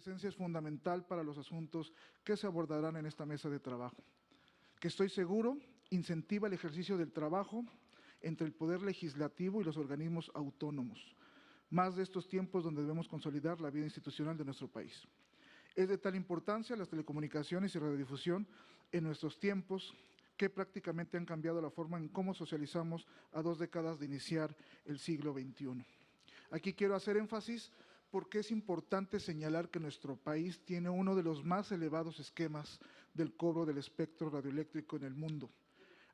presencia es fundamental para los asuntos que se abordarán en esta mesa de trabajo, que estoy seguro incentiva el ejercicio del trabajo entre el Poder Legislativo y los organismos autónomos, más de estos tiempos donde debemos consolidar la vida institucional de nuestro país. Es de tal importancia las telecomunicaciones y radiodifusión en nuestros tiempos que prácticamente han cambiado la forma en cómo socializamos a 2 décadas de iniciar el siglo XXI. Aquí quiero hacer énfasis porque es importante señalar que nuestro país tiene uno de los más elevados esquemas del cobro del espectro radioeléctrico en el mundo.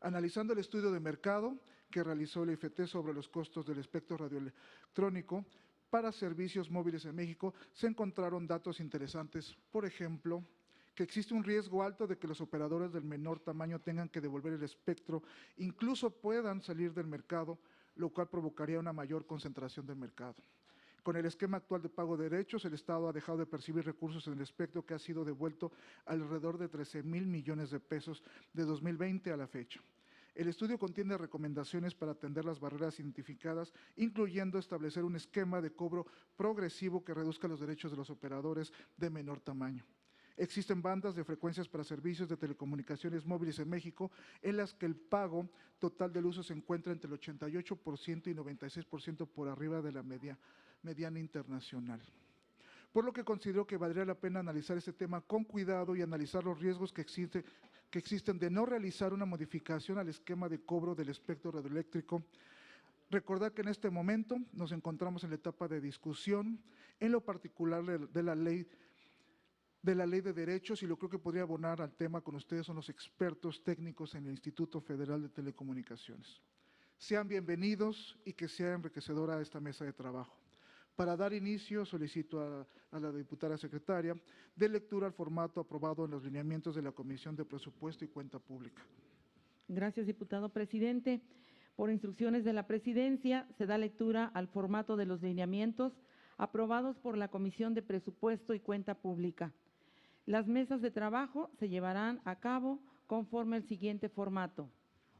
Analizando el estudio de mercado que realizó el IFT sobre los costos del espectro radioelectrónico para servicios móviles en México, se encontraron datos interesantes. Por ejemplo, que existe un riesgo alto de que los operadores del menor tamaño tengan que devolver el espectro, incluso puedan salir del mercado, lo cual provocaría una mayor concentración del mercado. Con el esquema actual de pago de derechos, el Estado ha dejado de percibir recursos en el espectro que ha sido devuelto alrededor de 13,000 millones de pesos de 2020 a la fecha. El estudio contiene recomendaciones para atender las barreras identificadas, incluyendo establecer un esquema de cobro progresivo que reduzca los derechos de los operadores de menor tamaño. Existen bandas de frecuencias para servicios de telecomunicaciones móviles en México en las que el pago total del uso se encuentra entre el 88% y 96% por arriba de la mediana internacional. Por lo que considero que valdría la pena analizar este tema con cuidado y analizar los riesgos que existen de no realizar una modificación al esquema de cobro del espectro radioeléctrico. Recordar que en este momento nos encontramos en la etapa de discusión, en lo particular de la ley de derechos, y lo creo que podría abonar al tema con ustedes son los expertos técnicos en el Instituto Federal de Telecomunicaciones. Sean bienvenidos y que sea enriquecedora esta mesa de trabajo. Para dar inicio, solicito a la diputada secretaria de lectura al formato aprobado en los lineamientos de la Comisión de Presupuesto y Cuenta Pública. Gracias, diputado presidente. Por instrucciones de la presidencia, se da lectura al formato de los lineamientos aprobados por la Comisión de Presupuesto y Cuenta Pública. Las mesas de trabajo se llevarán a cabo conforme el siguiente formato.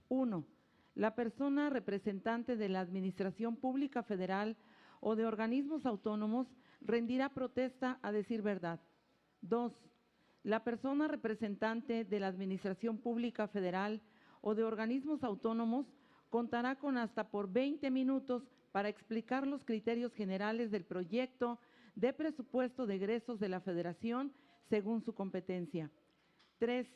1. La persona representante de la Administración Pública Federal o de organismos autónomos rendirá protesta a decir verdad. 2. La persona representante de la Administración Pública Federal o de organismos autónomos contará con hasta por 20 minutos para explicar los criterios generales del proyecto de presupuesto de egresos de la Federación según su competencia. 3.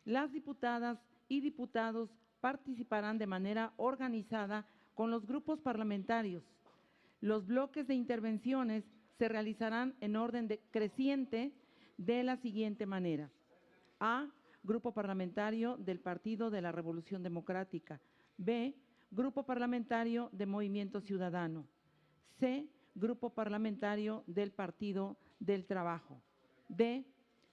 Las diputadas y diputados participarán de manera organizada con los grupos parlamentarios. Los bloques de intervenciones se realizarán en orden creciente de la siguiente manera. A. Grupo parlamentario del Partido de la Revolución Democrática. B. Grupo parlamentario de Movimiento Ciudadano. C. Grupo parlamentario del Partido del Trabajo. D.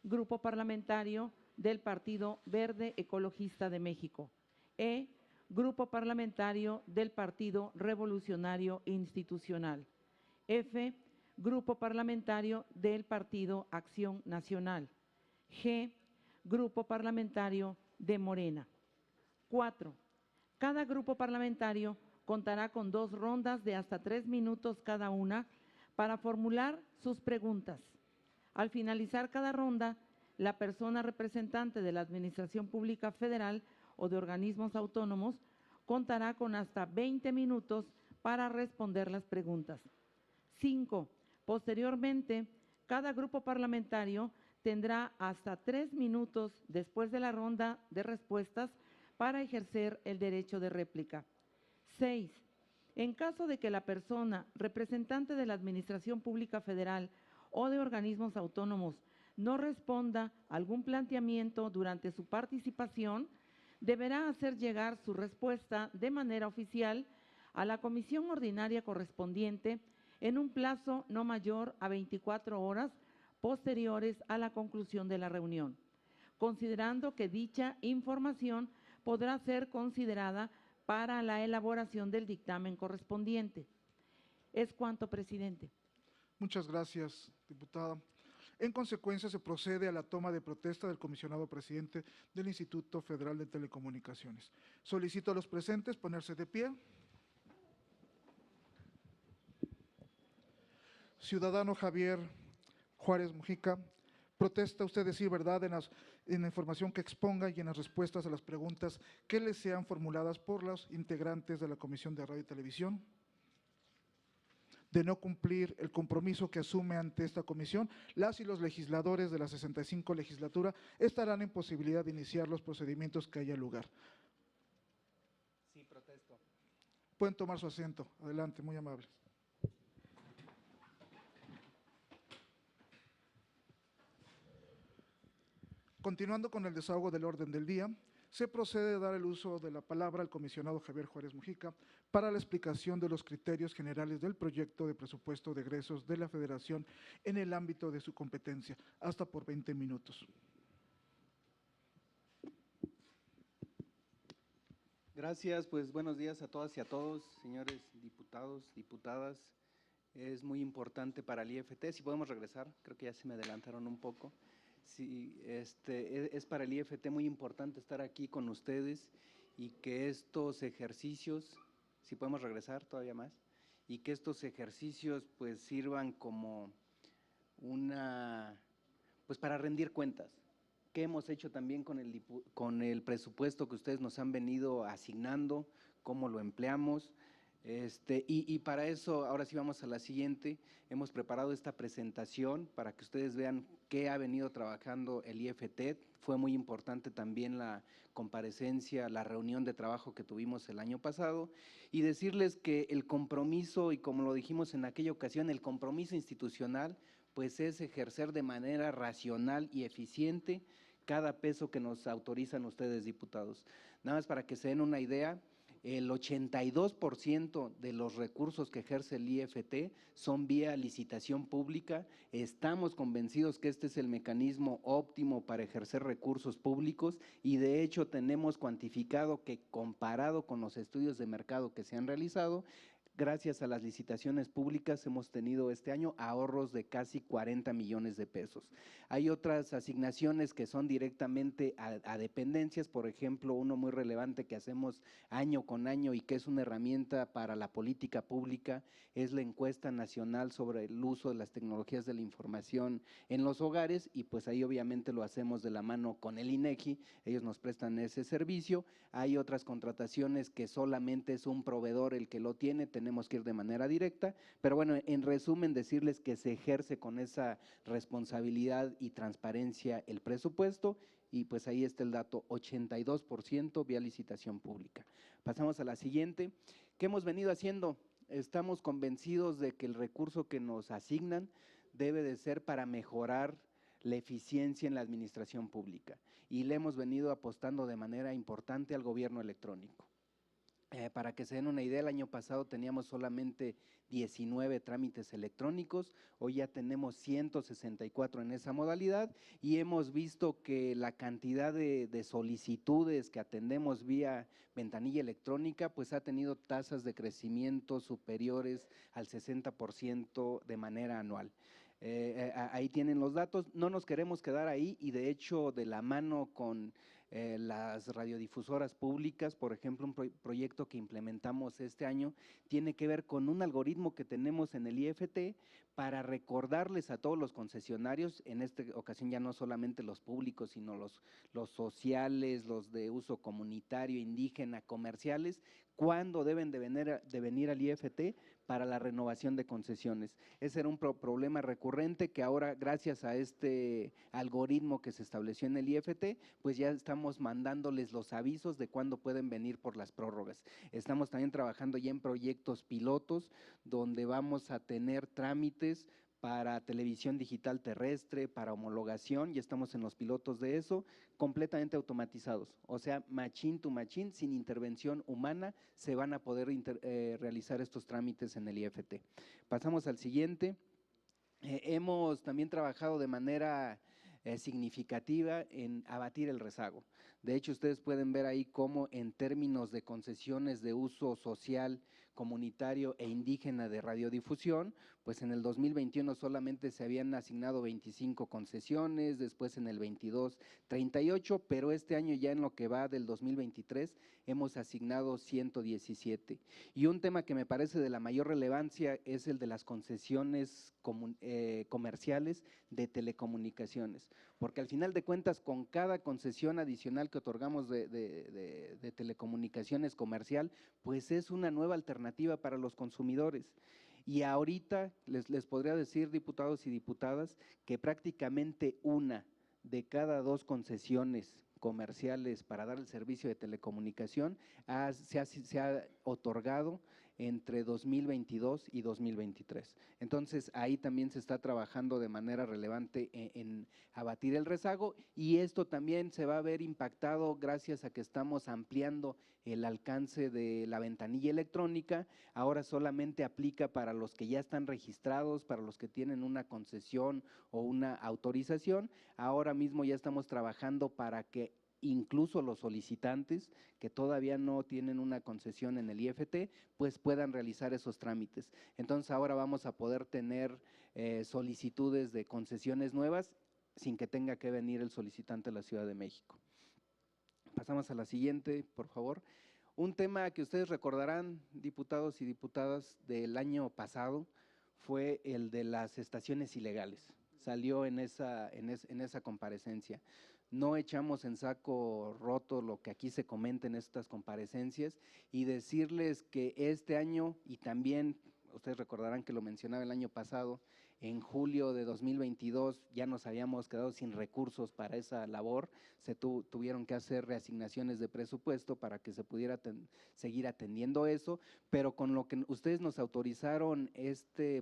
Grupo parlamentario del Partido Verde Ecologista de México. E. Grupo parlamentario del Partido Revolucionario Institucional. F. Grupo parlamentario del Partido Acción Nacional. G. Grupo parlamentario de Morena. 4. Cada grupo parlamentario contará con 2 rondas de hasta 3 minutos cada una para formular sus preguntas. Al finalizar cada ronda, la persona representante de la Administración Pública Federal o de organismos autónomos contará con hasta 20 minutos para responder las preguntas. 5. Posteriormente, cada grupo parlamentario tendrá hasta 3 minutos después de la ronda de respuestas para ejercer el derecho de réplica. 6. En caso de que la persona representante de la Administración Pública Federal o de organismos autónomos no responda a algún planteamiento durante su participación, deberá hacer llegar su respuesta de manera oficial a la comisión ordinaria correspondiente en un plazo no mayor a 24 horas posteriores a la conclusión de la reunión, considerando que dicha información podrá ser considerada para la elaboración del dictamen correspondiente. Es cuanto, presidente. Muchas gracias, diputada. En consecuencia, se procede a la toma de protesta del comisionado presidente del Instituto Federal de Telecomunicaciones. Solicito a los presentes ponerse de pie. Ciudadano Javier Juárez Mujica. ¿Protesta usted decir verdad en la información que exponga y en las respuestas a las preguntas que le sean formuladas por los integrantes de la Comisión de Radio y Televisión? De no cumplir el compromiso que asume ante esta comisión, las y los legisladores de la 65 legislatura estarán en posibilidad de iniciar los procedimientos que haya lugar. Sí, protesto. Pueden tomar su asiento. Adelante, muy amables. Continuando con el desahogo del orden del día, se procede a dar el uso de la palabra al comisionado Javier Juárez Mujica para la explicación de los criterios generales del proyecto de presupuesto de egresos de la Federación en el ámbito de su competencia, hasta por 20 minutos. Gracias, pues buenos días a todas y a todos, señores diputados, diputadas. Es muy importante para el IFT, si podemos regresar, creo que ya se me adelantaron un poco. Sí, es para el IFT muy importante estar aquí con ustedes y que estos ejercicios, si podemos regresar todavía más, y que estos ejercicios pues sirvan como pues para rendir cuentas. ¿Qué hemos hecho también con el presupuesto que ustedes nos han venido asignando? ¿Cómo lo empleamos? Y para eso, ahora sí vamos a la siguiente, hemos preparado esta presentación para que ustedes vean qué ha venido trabajando el IFT. Fue muy importante también la comparecencia, la reunión de trabajo que tuvimos el año pasado, y decirles que el compromiso, y como lo dijimos en aquella ocasión, el compromiso institucional, pues es ejercer de manera racional y eficiente cada peso que nos autorizan ustedes, diputados. Nada más para que se den una idea, el 82% de los recursos que ejerce el IFT son vía licitación pública. Estamos convencidos que este es el mecanismo óptimo para ejercer recursos públicos y de hecho tenemos cuantificado que comparado con los estudios de mercado que se han realizado, gracias a las licitaciones públicas hemos tenido este año ahorros de casi 40 millones de pesos. Hay otras asignaciones que son directamente a dependencias, por ejemplo, uno muy relevante que hacemos año con año y que es una herramienta para la política pública, es la encuesta nacional sobre el uso de las tecnologías de la información en los hogares y pues ahí obviamente lo hacemos de la mano con el INEGI, ellos nos prestan ese servicio. Hay otras contrataciones que solamente es un proveedor el que lo tiene, tenemos que ir de manera directa, pero bueno, en resumen decirles que se ejerce con esa responsabilidad y transparencia el presupuesto y pues ahí está el dato, 82% vía licitación pública. Pasamos a la siguiente. ¿Qué hemos venido haciendo? Estamos convencidos de que el recurso que nos asignan debe de ser para mejorar la eficiencia en la administración pública y le hemos venido apostando de manera importante al gobierno electrónico. Para que se den una idea, el año pasado teníamos solamente 19 trámites electrónicos, hoy ya tenemos 164 en esa modalidad y hemos visto que la cantidad de solicitudes que atendemos vía ventanilla electrónica pues ha tenido tasas de crecimiento superiores al 60% de manera anual. Ahí tienen los datos, no nos queremos quedar ahí y de hecho de la mano con las radiodifusoras públicas, por ejemplo, un proyecto que implementamos este año tiene que ver con un algoritmo que tenemos en el IFT para recordarles a todos los concesionarios, en esta ocasión ya no solamente los públicos, sino los sociales, los de uso comunitario, indígena, comerciales, cuándo deben de venir al IFT para la renovación de concesiones. Ese era un problema recurrente que ahora, gracias a este algoritmo que se estableció en el IFT, pues ya estamos mandándoles los avisos de cuándo pueden venir por las prórrogas. Estamos también trabajando ya en proyectos pilotos donde vamos a tener trámites para televisión digital terrestre, para homologación, ya estamos en los pilotos de eso, completamente automatizados, o sea, machine to machine, sin intervención humana, se van a poder realizar estos trámites en el IFT. Pasamos al siguiente. Hemos también trabajado de manera significativa en abatir el rezago. De hecho, ustedes pueden ver ahí cómo en términos de concesiones de uso social comunitario e indígena de radiodifusión, pues en el 2021 solamente se habían asignado 25 concesiones, después en el 22, 38, pero este año ya en lo que va del 2023 hemos asignado 117. Y un tema que me parece de la mayor relevancia es el de las concesiones comerciales de telecomunicaciones, porque al final de cuentas con cada concesión adicional que otorgamos de telecomunicaciones comercial, pues es una nueva alternativa para los consumidores. Y ahorita les podría decir, diputados y diputadas, que prácticamente una de cada 2 concesiones comerciales para dar el servicio de telecomunicación se ha otorgado entre 2022 y 2023. Entonces, ahí también se está trabajando de manera relevante en abatir el rezago, y esto también se va a ver impactado gracias a que estamos ampliando el alcance de la ventanilla electrónica. Ahora solamente aplica para los que ya están registrados, para los que tienen una concesión o una autorización. Ahora mismo ya estamos trabajando para que incluso los solicitantes que todavía no tienen una concesión en el IFT, pues puedan realizar esos trámites. Entonces ahora vamos a poder tener solicitudes de concesiones nuevas sin que tenga que venir el solicitante a la Ciudad de México. Pasamos a la siguiente, por favor. Un tema que ustedes recordarán, diputados y diputadas, del año pasado fue el de las estaciones ilegales. Salió en esa comparecencia. No echamos en saco roto lo que aquí se comenta en estas comparecencias, y decirles que este año, y también ustedes recordarán que lo mencionaba el año pasado, en julio de 2022 ya nos habíamos quedado sin recursos para esa labor, se tuvieron que hacer reasignaciones de presupuesto para que se pudiera seguir atendiendo eso, pero con lo que ustedes nos autorizaron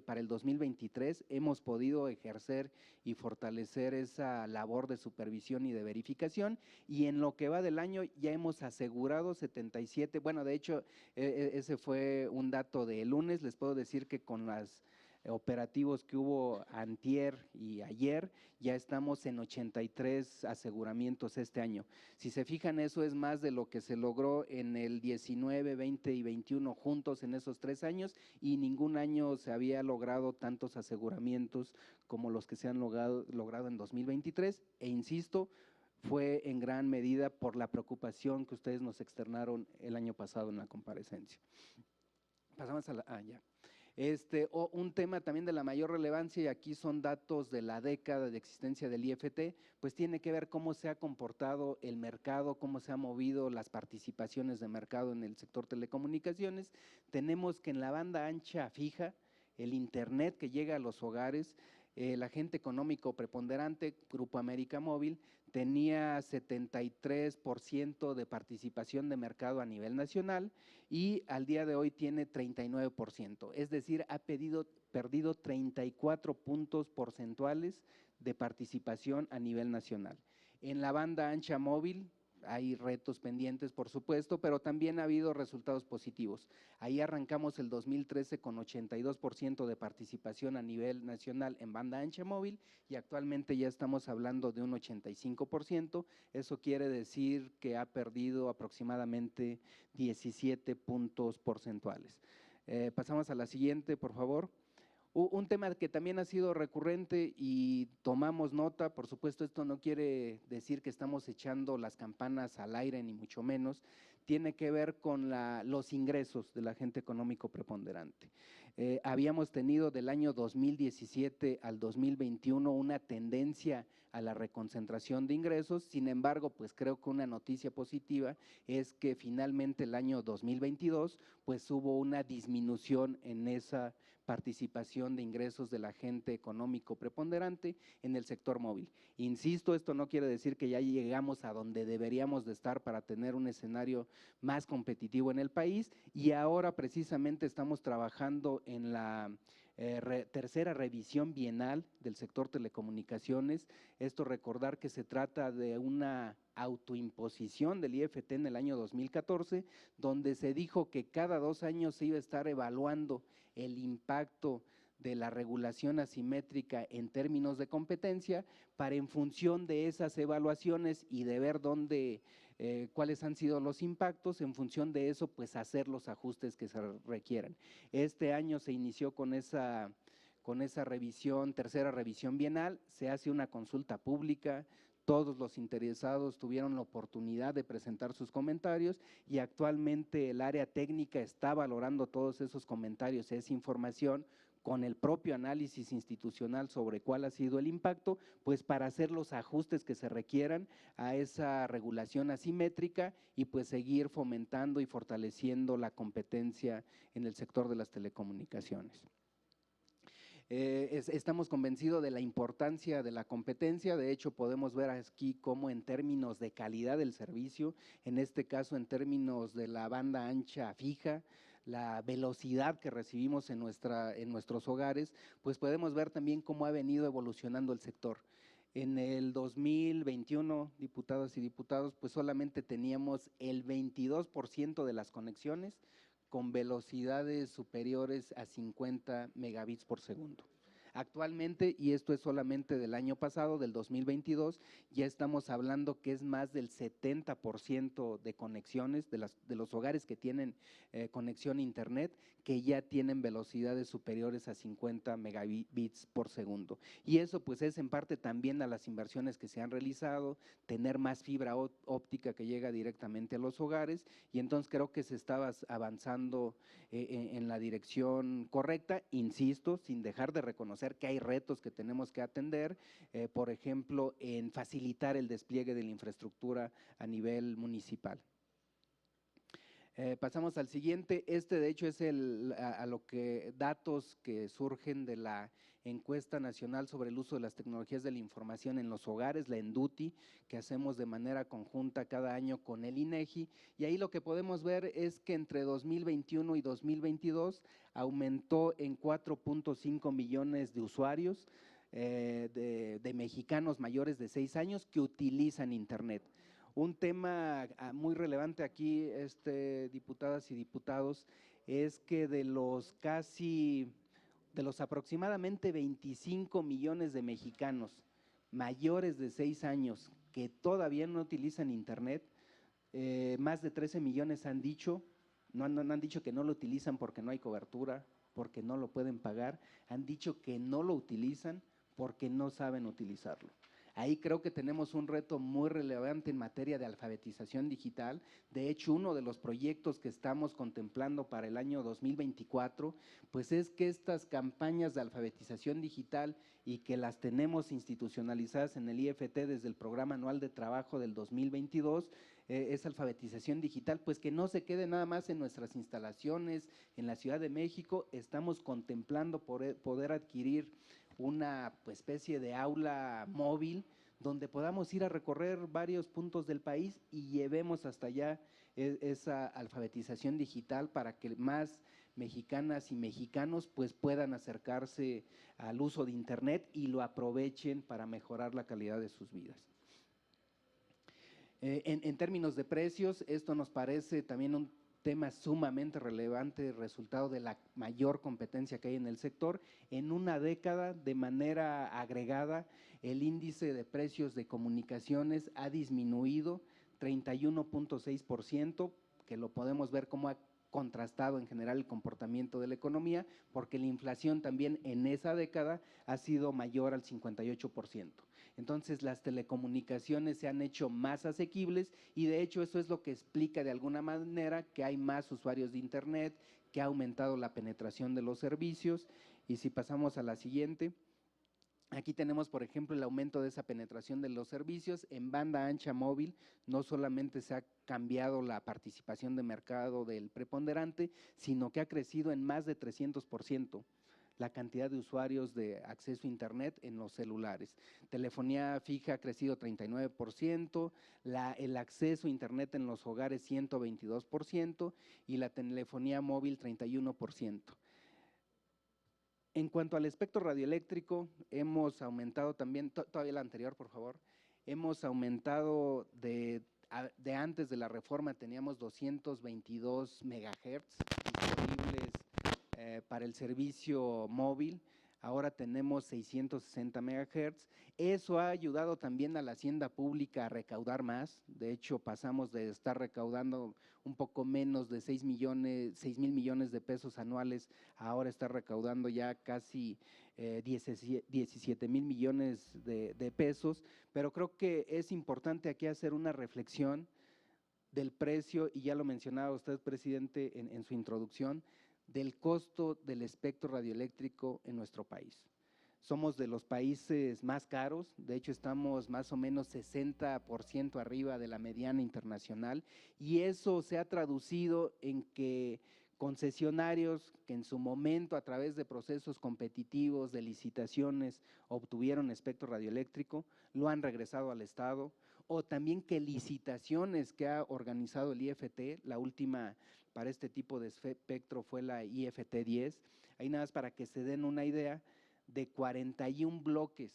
para el 2023 hemos podido ejercer y fortalecer esa labor de supervisión y de verificación, y en lo que va del año ya hemos asegurado 77, bueno, de hecho ese fue un dato de lunes, les puedo decir que con las operativos que hubo antier y ayer, ya estamos en 83 aseguramientos este año. Si se fijan, eso es más de lo que se logró en el 19, 20 y 21 juntos en esos 3 años, y ningún año se había logrado tantos aseguramientos como los que se han logrado en 2023, e insisto, fue en gran medida por la preocupación que ustedes nos externaron el año pasado en la comparecencia. Pasamos a la… ya. Un tema también de la mayor relevancia, y aquí son datos de la década de existencia del IFT, pues tiene que ver cómo se ha comportado el mercado, cómo se han movido las participaciones de mercado en el sector telecomunicaciones. Tenemos que en la banda ancha fija, el internet que llega a los hogares, el agente económico preponderante, Grupo América Móvil, tenía 73% de participación de mercado a nivel nacional, y al día de hoy tiene 39%, es decir, ha perdido 34 puntos porcentuales de participación a nivel nacional. En la banda ancha móvil hay retos pendientes, por supuesto, pero también ha habido resultados positivos. Ahí arrancamos el 2013 con 82% de participación a nivel nacional en banda ancha móvil, y actualmente ya estamos hablando de un 85%. Eso quiere decir que ha perdido aproximadamente 17 puntos porcentuales. Pasamos a la siguiente, por favor. Un tema que también ha sido recurrente y tomamos nota, por supuesto esto no quiere decir que estamos echando las campanas al aire, ni mucho menos, tiene que ver con los ingresos del agente económico preponderante. Habíamos tenido del año 2017 al 2021 una tendencia a la reconcentración de ingresos, sin embargo, pues creo que una noticia positiva es que finalmente el año 2022 pues hubo una disminución en esa participación de ingresos del agente económico preponderante en el sector móvil. Insisto, esto no quiere decir que ya llegamos a donde deberíamos de estar para tener un escenario más competitivo en el país, y ahora precisamente estamos trabajando en la tercera revisión bienal del sector telecomunicaciones. Esto recordar que se trata de una autoimposición del IFT en el año 2014, donde se dijo que cada 2 años se iba a estar evaluando el impacto de la regulación asimétrica en términos de competencia, para en función de esas evaluaciones y de ver dónde cuáles han sido los impactos, en función de eso, pues hacer los ajustes que se requieran. Este año se inició con esa revisión, tercera revisión bienal, se hace una consulta pública, todos los interesados tuvieron la oportunidad de presentar sus comentarios y actualmente el área técnica está valorando todos esos comentarios, esa información, con el propio análisis institucional sobre cuál ha sido el impacto, pues para hacer los ajustes que se requieran a esa regulación asimétrica y pues seguir fomentando y fortaleciendo la competencia en el sector de las telecomunicaciones. Estamos convencidos de la importancia de la competencia, de hecho podemos ver aquí cómo en términos de calidad del servicio, en este caso en términos de la banda ancha fija, la velocidad que recibimos en nuestros hogares, pues podemos ver también cómo ha venido evolucionando el sector. En el 2021, diputadas y diputados, pues solamente teníamos el 22% de las conexiones con velocidades superiores a 50 megabits por segundo. Actualmente, y esto es solamente del año pasado, del 2022, ya estamos hablando que es más del 70% de conexiones, de los hogares que tienen conexión a internet, que ya tienen velocidades superiores a 50 megabits por segundo. Y eso pues es en parte también a las inversiones que se han realizado, tener más fibra óptica que llega directamente a los hogares, y entonces creo que se está avanzando en la dirección correcta, insisto, sin dejar de reconocer que hay retos que tenemos que atender, por ejemplo, en facilitar el despliegue de la infraestructura a nivel municipal. Pasamos al siguiente. De hecho es datos que surgen de la encuesta nacional sobre el uso de las tecnologías de la información en los hogares, la ENDUTI, que hacemos de manera conjunta cada año con el INEGI, y ahí lo que podemos ver es que entre 2021 y 2022 aumentó en 4.5 millones de usuarios de mexicanos mayores de 6 años que utilizan internet. Un tema muy relevante aquí, diputadas y diputados, es que de los aproximadamente 25 millones de mexicanos mayores de 6 años que todavía no utilizan internet, más de 13 millones han dicho que no lo utilizan porque no hay cobertura, porque no lo pueden pagar, han dicho que no lo utilizan porque no saben utilizarlo. Ahí creo que tenemos un reto muy relevante en materia de alfabetización digital. De hecho, uno de los proyectos que estamos contemplando para el año 2024, pues es que estas campañas de alfabetización digital y que las tenemos institucionalizadas en el IFT desde el Programa Anual de Trabajo del 2022, esa alfabetización digital, pues que no se quede nada más en nuestras instalaciones en la Ciudad de México. Estamos contemplando poder adquirir una especie de aula móvil donde podamos ir a recorrer varios puntos del país y llevemos hasta allá esa alfabetización digital para que más mexicanas y mexicanos pues puedan acercarse al uso de internet y lo aprovechen para mejorar la calidad de sus vidas. En términos de precios, esto nos parece también un tema sumamente relevante, resultado de la mayor competencia que hay en el sector. En una década, de manera agregada, el índice de precios de comunicaciones ha disminuido 31.6%, que lo podemos ver como ha contrastado en general el comportamiento de la economía, porque la inflación también en esa década ha sido mayor al 58%. Entonces, las telecomunicaciones se han hecho más asequibles y de hecho eso es lo que explica de alguna manera que hay más usuarios de internet, que ha aumentado la penetración de los servicios. Y si pasamos a la siguiente, aquí tenemos, por ejemplo, el aumento de esa penetración de los servicios en banda ancha móvil. No solamente se ha cambiado la participación de mercado del preponderante, sino que ha crecido en más de 300%. La cantidad de usuarios de acceso a internet en los celulares. Telefonía fija ha crecido 39%, el acceso a internet en los hogares 122% y la telefonía móvil 31%. En cuanto al espectro radioeléctrico, hemos aumentado también, todavía la anterior, por favor, hemos aumentado de antes de la reforma teníamos 222 megahertz disponibles para el servicio móvil. ahora tenemos 660 megahertz. Eso ha ayudado también a la hacienda pública a recaudar más. De hecho, pasamos de estar recaudando un poco menos de 6,000 millones de pesos anuales, a ahora estar recaudando ya casi 17,000 millones de pesos. Pero creo que es importante aquí hacer una reflexión del precio, y ya lo mencionaba usted, presidente, en su introducción, del costo del espectro radioeléctrico en nuestro país. Somos de los países más caros, de hecho estamos más o menos 60% arriba de la mediana internacional, y eso se ha traducido en que concesionarios que en su momento a través de procesos competitivos, de licitaciones, obtuvieron espectro radioeléctrico, lo han regresado al Estado, o también que licitaciones que ha organizado el IFT, la última para este tipo de espectro fue la IFT 10, ahí nada más para que se den una idea, de 41 bloques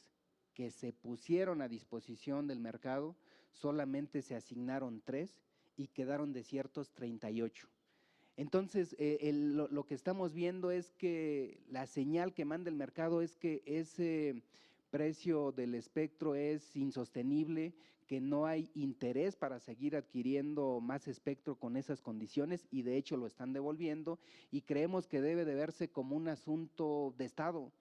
que se pusieron a disposición del mercado, solamente se asignaron 3 y quedaron desiertos 38. Entonces, lo que estamos viendo es que la señal que manda el mercado es que ese precio del espectro es insostenible, que no hay interés para seguir adquiriendo más espectro con esas condiciones, y de hecho lo están devolviendo, y creemos que debe de verse como un asunto de Estado.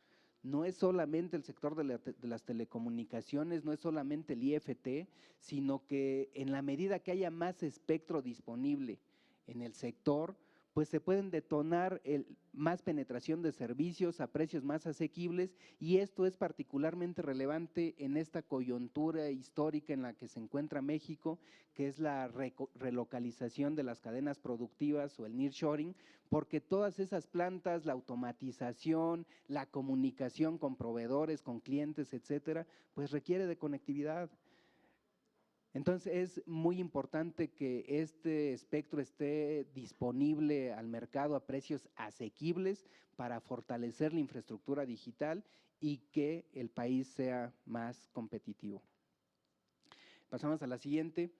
No es solamente el sector de las telecomunicaciones, no es solamente el IFT, sino que en la medida que haya más espectro disponible en el sector, pues se pueden detonar más penetración de servicios a precios más asequibles, y esto es particularmente relevante en esta coyuntura histórica en la que se encuentra México, que es la relocalización de las cadenas productivas o el nearshoring, porque todas esas plantas, la automatización, la comunicación con proveedores, con clientes, etcétera, pues requiere de conectividad. Entonces, es muy importante que este espectro esté disponible al mercado a precios asequibles para fortalecer la infraestructura digital y que el país sea más competitivo. Pasamos a la siguiente.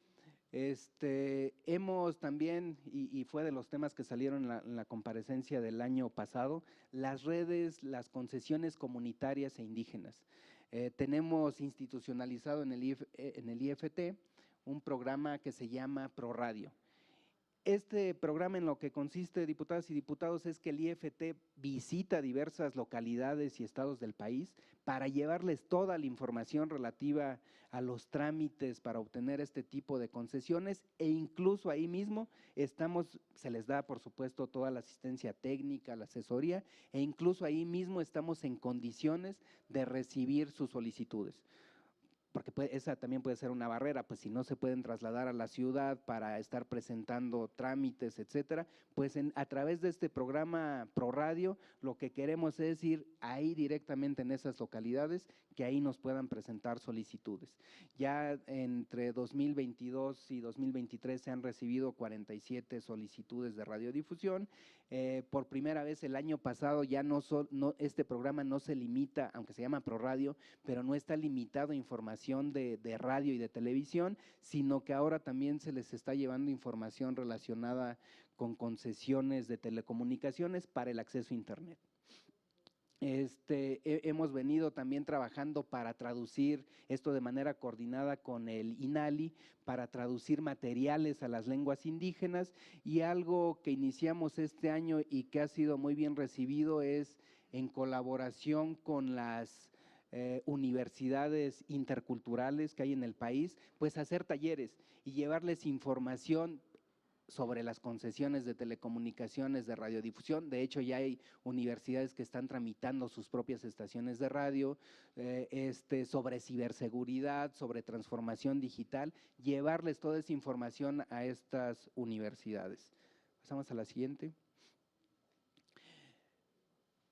Hemos también, y fue de los temas que salieron en la comparecencia del año pasado, las redes, las concesiones comunitarias e indígenas. Tenemos institucionalizado en el IFT un programa que se llama ProRadio. Este programa en lo que consiste, diputadas y diputados, es que el IFT visita diversas localidades y estados del país para llevarles toda la información relativa a los trámites para obtener este tipo de concesiones, e incluso ahí mismo se les da por supuesto toda la asistencia técnica, la asesoría, e incluso ahí mismo estamos en condiciones de recibir sus solicitudes. Porque esa también puede ser una barrera, pues si no se pueden trasladar a la ciudad para estar presentando trámites, etcétera, pues a través de este programa ProRadio, lo que queremos es ir ahí directamente en esas localidades, que ahí nos puedan presentar solicitudes. Ya entre 2022 y 2023 se han recibido 47 solicitudes de radiodifusión. Por primera vez el año pasado ya este programa no se limita, aunque se llama ProRadio, pero no está limitado a información de radio y de televisión, sino que ahora también se les está llevando información relacionada con concesiones de telecomunicaciones para el acceso a Internet. Hemos venido también trabajando para traducir esto de manera coordinada con el INALI, para traducir materiales a las lenguas indígenas, y algo que iniciamos este año y que ha sido muy bien recibido es en colaboración con las universidades interculturales que hay en el país, pues hacer talleres y llevarles información sobre las concesiones de telecomunicaciones, de radiodifusión. De hecho, ya hay universidades que están tramitando sus propias estaciones de radio, sobre ciberseguridad, sobre transformación digital, llevarles toda esa información a estas universidades. Pasamos a la siguiente.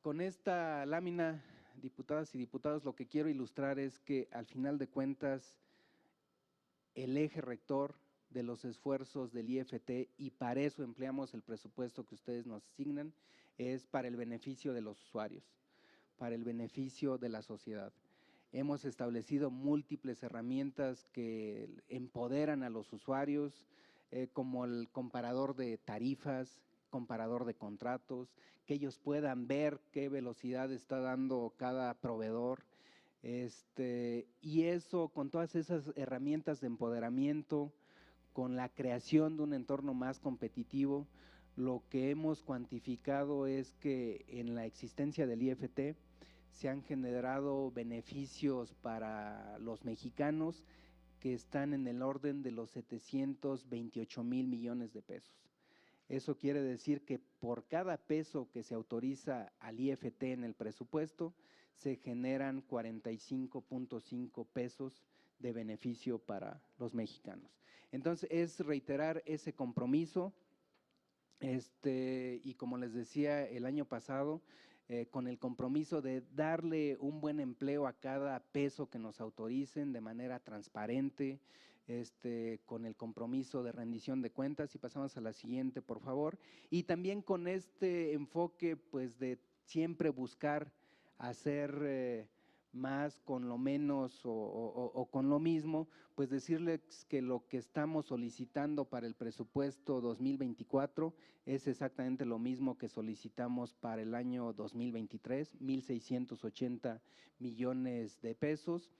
Con esta lámina, diputadas y diputados, lo que quiero ilustrar es que al final de cuentas el eje rector de los esfuerzos del IFT, y para eso empleamos el presupuesto que ustedes nos asignan, es para el beneficio de los usuarios, para el beneficio de la sociedad. Hemos establecido múltiples herramientas que empoderan a los usuarios, como el comparador de tarifas, comparador de contratos, que ellos puedan ver qué velocidad está dando cada proveedor. Y eso, con todas esas herramientas de empoderamiento, con la creación de un entorno más competitivo, lo que hemos cuantificado es que en la existencia del IFT se han generado beneficios para los mexicanos que están en el orden de los 728,000 millones de pesos. Eso quiere decir que por cada peso que se autoriza al IFT en el presupuesto, se generan 45.5 pesos de beneficio para los mexicanos. Entonces, es reiterar ese compromiso, y como les decía el año pasado, con el compromiso de darle un buen empleo a cada peso que nos autoricen de manera transparente, con el compromiso de rendición de cuentas. Y pasamos a la siguiente, por favor. Y también con este enfoque, pues, de siempre buscar hacer más con lo menos o con lo mismo, pues decirles que lo que estamos solicitando para el presupuesto 2024 es exactamente lo mismo que solicitamos para el año 2023, 1,680 millones de pesos.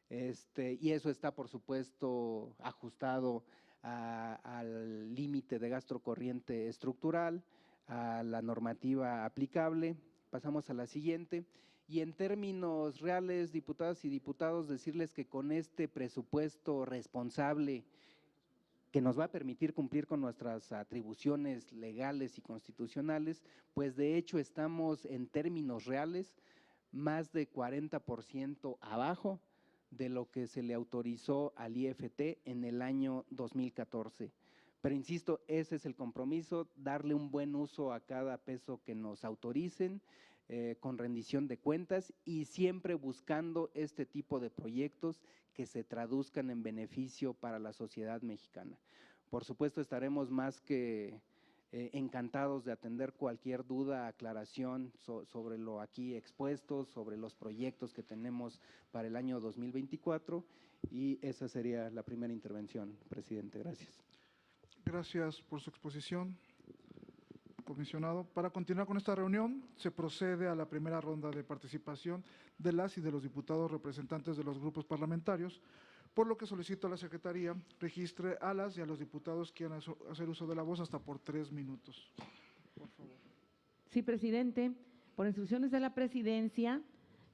Y eso está, por supuesto, ajustado al límite de gasto corriente estructural, a la normativa aplicable. Pasamos a la siguiente. Y en términos reales, diputadas y diputados, decirles que con este presupuesto responsable, que nos va a permitir cumplir con nuestras atribuciones legales y constitucionales, pues de hecho estamos en términos reales más de 40% abajo de lo que se le autorizó al IFT en el año 2014. Pero insisto, ese es el compromiso, darle un buen uso a cada peso que nos autoricen, con rendición de cuentas y siempre buscando este tipo de proyectos que se traduzcan en beneficio para la sociedad mexicana. Por supuesto, estaremos más que encantados de atender cualquier duda, aclaración sobre lo aquí expuesto, sobre los proyectos que tenemos para el año 2024, y esa sería la primera intervención, presidente. Gracias. Gracias por su exposición, comisionado. Para continuar con esta reunión, se procede a la primera ronda de participación de las y de los diputados representantes de los grupos parlamentarios, por lo que solicito a la Secretaría registre a las y a los diputados que quieran hacer uso de la voz hasta por 3 minutos. Por favor. Sí, presidente. Por instrucciones de la presidencia,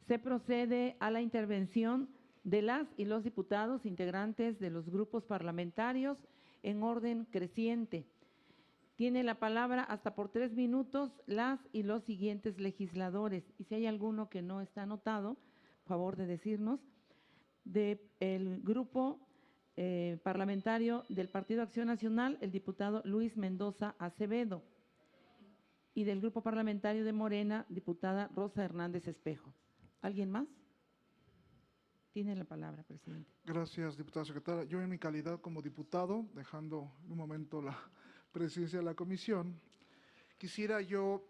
se procede a la intervención de las y los diputados integrantes de los grupos parlamentarios en orden creciente. Tiene la palabra hasta por 3 minutos las y los siguientes legisladores. Y si hay alguno que no está anotado, por favor de decirnos. Del grupo parlamentario del Partido Acción Nacional, el diputado Luis Mendoza Acevedo. Y del grupo parlamentario de Morena, diputada Rosa Hernández Espejo. ¿Alguien más? Tiene la palabra, presidente. Gracias, diputada secretaria. Yo, en mi calidad como diputado, dejando un momento la presidencia de la comisión, quisiera yo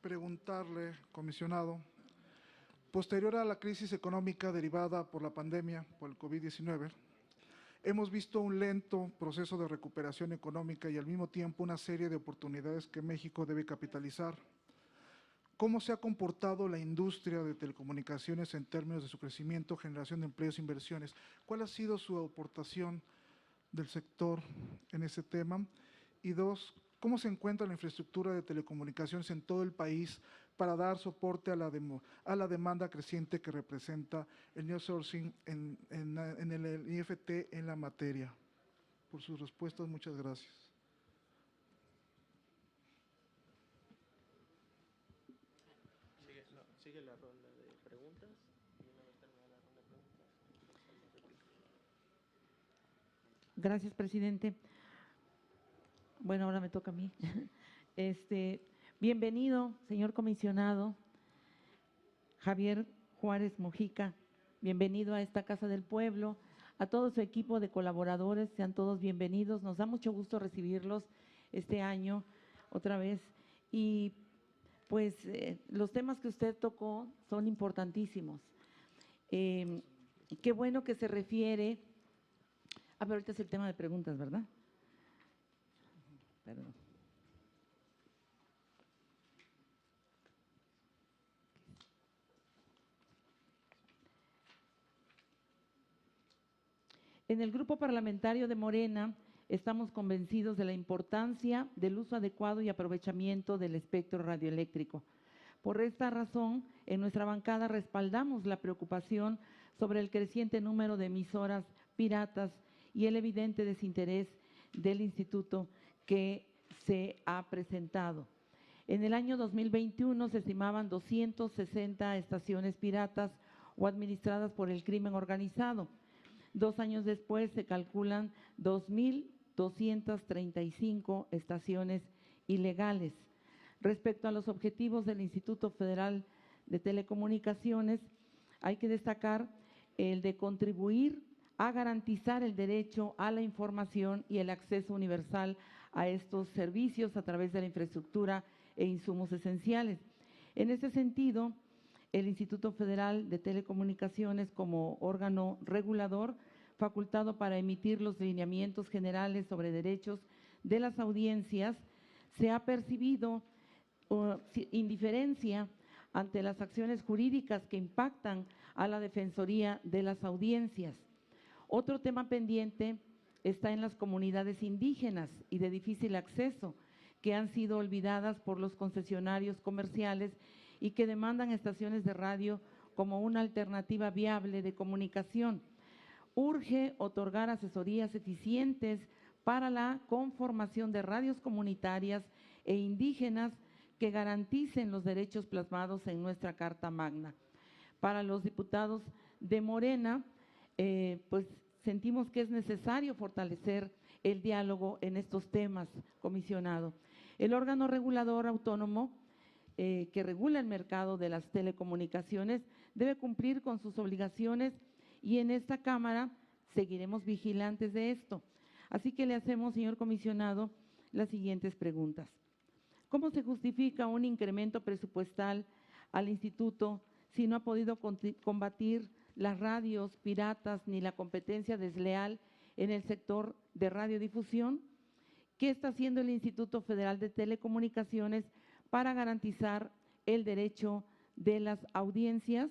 preguntarle, comisionado, posterior a la crisis económica derivada por la pandemia, por el COVID-19, hemos visto un lento proceso de recuperación económica y al mismo tiempo una serie de oportunidades que México debe capitalizar. ¿Cómo se ha comportado la industria de telecomunicaciones en términos de su crecimiento, generación de empleos e inversiones? ¿Cuál ha sido su aportación del sector en ese tema? Y dos, ¿cómo se encuentra la infraestructura de telecomunicaciones en todo el país para dar soporte a la demanda creciente que representa el nearshoring en el IFT en la materia? Por sus respuestas, muchas gracias. Sigue la ronda de preguntas y una vez terminada la ronda de preguntas. Gracias, presidente. Bueno, ahora me toca a mí. Bienvenido, señor comisionado Javier Juárez Mojica. Bienvenido a esta Casa del Pueblo, a todo su equipo de colaboradores, sean todos bienvenidos. Nos da mucho gusto recibirlos este año otra vez. Y pues los temas que usted tocó son importantísimos. Qué bueno que se refiere… A ver, ahorita es el tema de preguntas, ¿verdad? Perdón. En el grupo parlamentario de Morena estamos convencidos de la importancia del uso adecuado y aprovechamiento del espectro radioeléctrico. Por esta razón, en nuestra bancada respaldamos la preocupación sobre el creciente número de emisoras piratas y el evidente desinterés del instituto que se ha presentado. En el año 2021 se estimaban 260 estaciones piratas o administradas por el crimen organizado. 2 años después se calculan 2.235 estaciones ilegales. Respecto a los objetivos del Instituto Federal de Telecomunicaciones, hay que destacar el de contribuir a garantizar el derecho a la información y el acceso universal a estos servicios a través de la infraestructura e insumos esenciales. En ese sentido, el Instituto Federal de Telecomunicaciones, como órgano regulador facultado para emitir los lineamientos generales sobre derechos de las audiencias, se ha percibido indiferencia ante las acciones jurídicas que impactan a la Defensoría de las Audiencias. Otro tema pendiente está en las comunidades indígenas y de difícil acceso, que han sido olvidadas por los concesionarios comerciales y que demandan estaciones de radio como una alternativa viable de comunicación. Urge otorgar asesorías eficientes para la conformación de radios comunitarias e indígenas que garanticen los derechos plasmados en nuestra Carta Magna. Para los diputados de Morena, pues sentimos que es necesario fortalecer el diálogo en estos temas, comisionado. El órgano regulador autónomo que regula el mercado de las telecomunicaciones debe cumplir con sus obligaciones y en esta Cámara seguiremos vigilantes de esto. Así que le hacemos, señor comisionado, las siguientes preguntas. ¿Cómo se justifica un incremento presupuestal al instituto si no ha podido combatir las radios piratas ni la competencia desleal en el sector de radiodifusión? ¿Qué está haciendo el Instituto Federal de Telecomunicaciones para garantizar el derecho de las audiencias?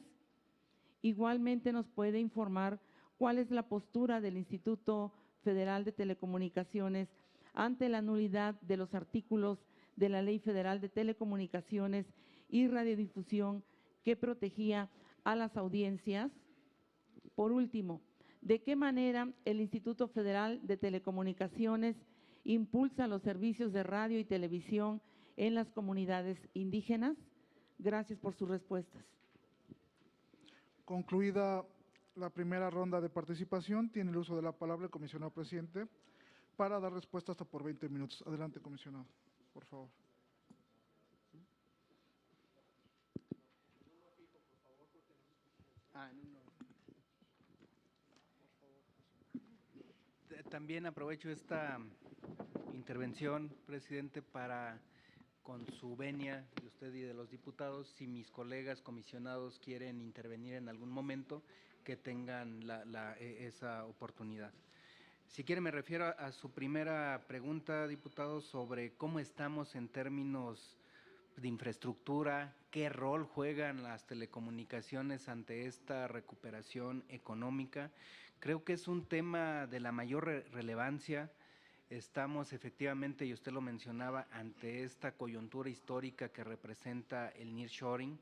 Igualmente nos puede informar cuál es la postura del Instituto Federal de Telecomunicaciones ante la nulidad de los artículos de la Ley Federal de Telecomunicaciones y Radiodifusión que protegía a las audiencias. Por último, ¿de qué manera el Instituto Federal de Telecomunicaciones impulsa los servicios de radio y televisión en las comunidades indígenas? Gracias por sus respuestas. Concluida la primera ronda de participación, tiene el uso de la palabra el comisionado presidente para dar respuesta hasta por 20 minutos. Adelante, comisionado, por favor. También aprovecho esta intervención, presidente, para, con su venia de usted y de los diputados, si mis colegas comisionados quieren intervenir en algún momento, que tengan esa oportunidad. Si quiere, me refiero a su primera pregunta, diputado, sobre cómo estamos en términos de infraestructura, qué rol juegan las telecomunicaciones ante esta recuperación económica. Creo que es un tema de la mayor relevancia. Estamos efectivamente, y usted lo mencionaba, ante esta coyuntura histórica que representa el nearshoring.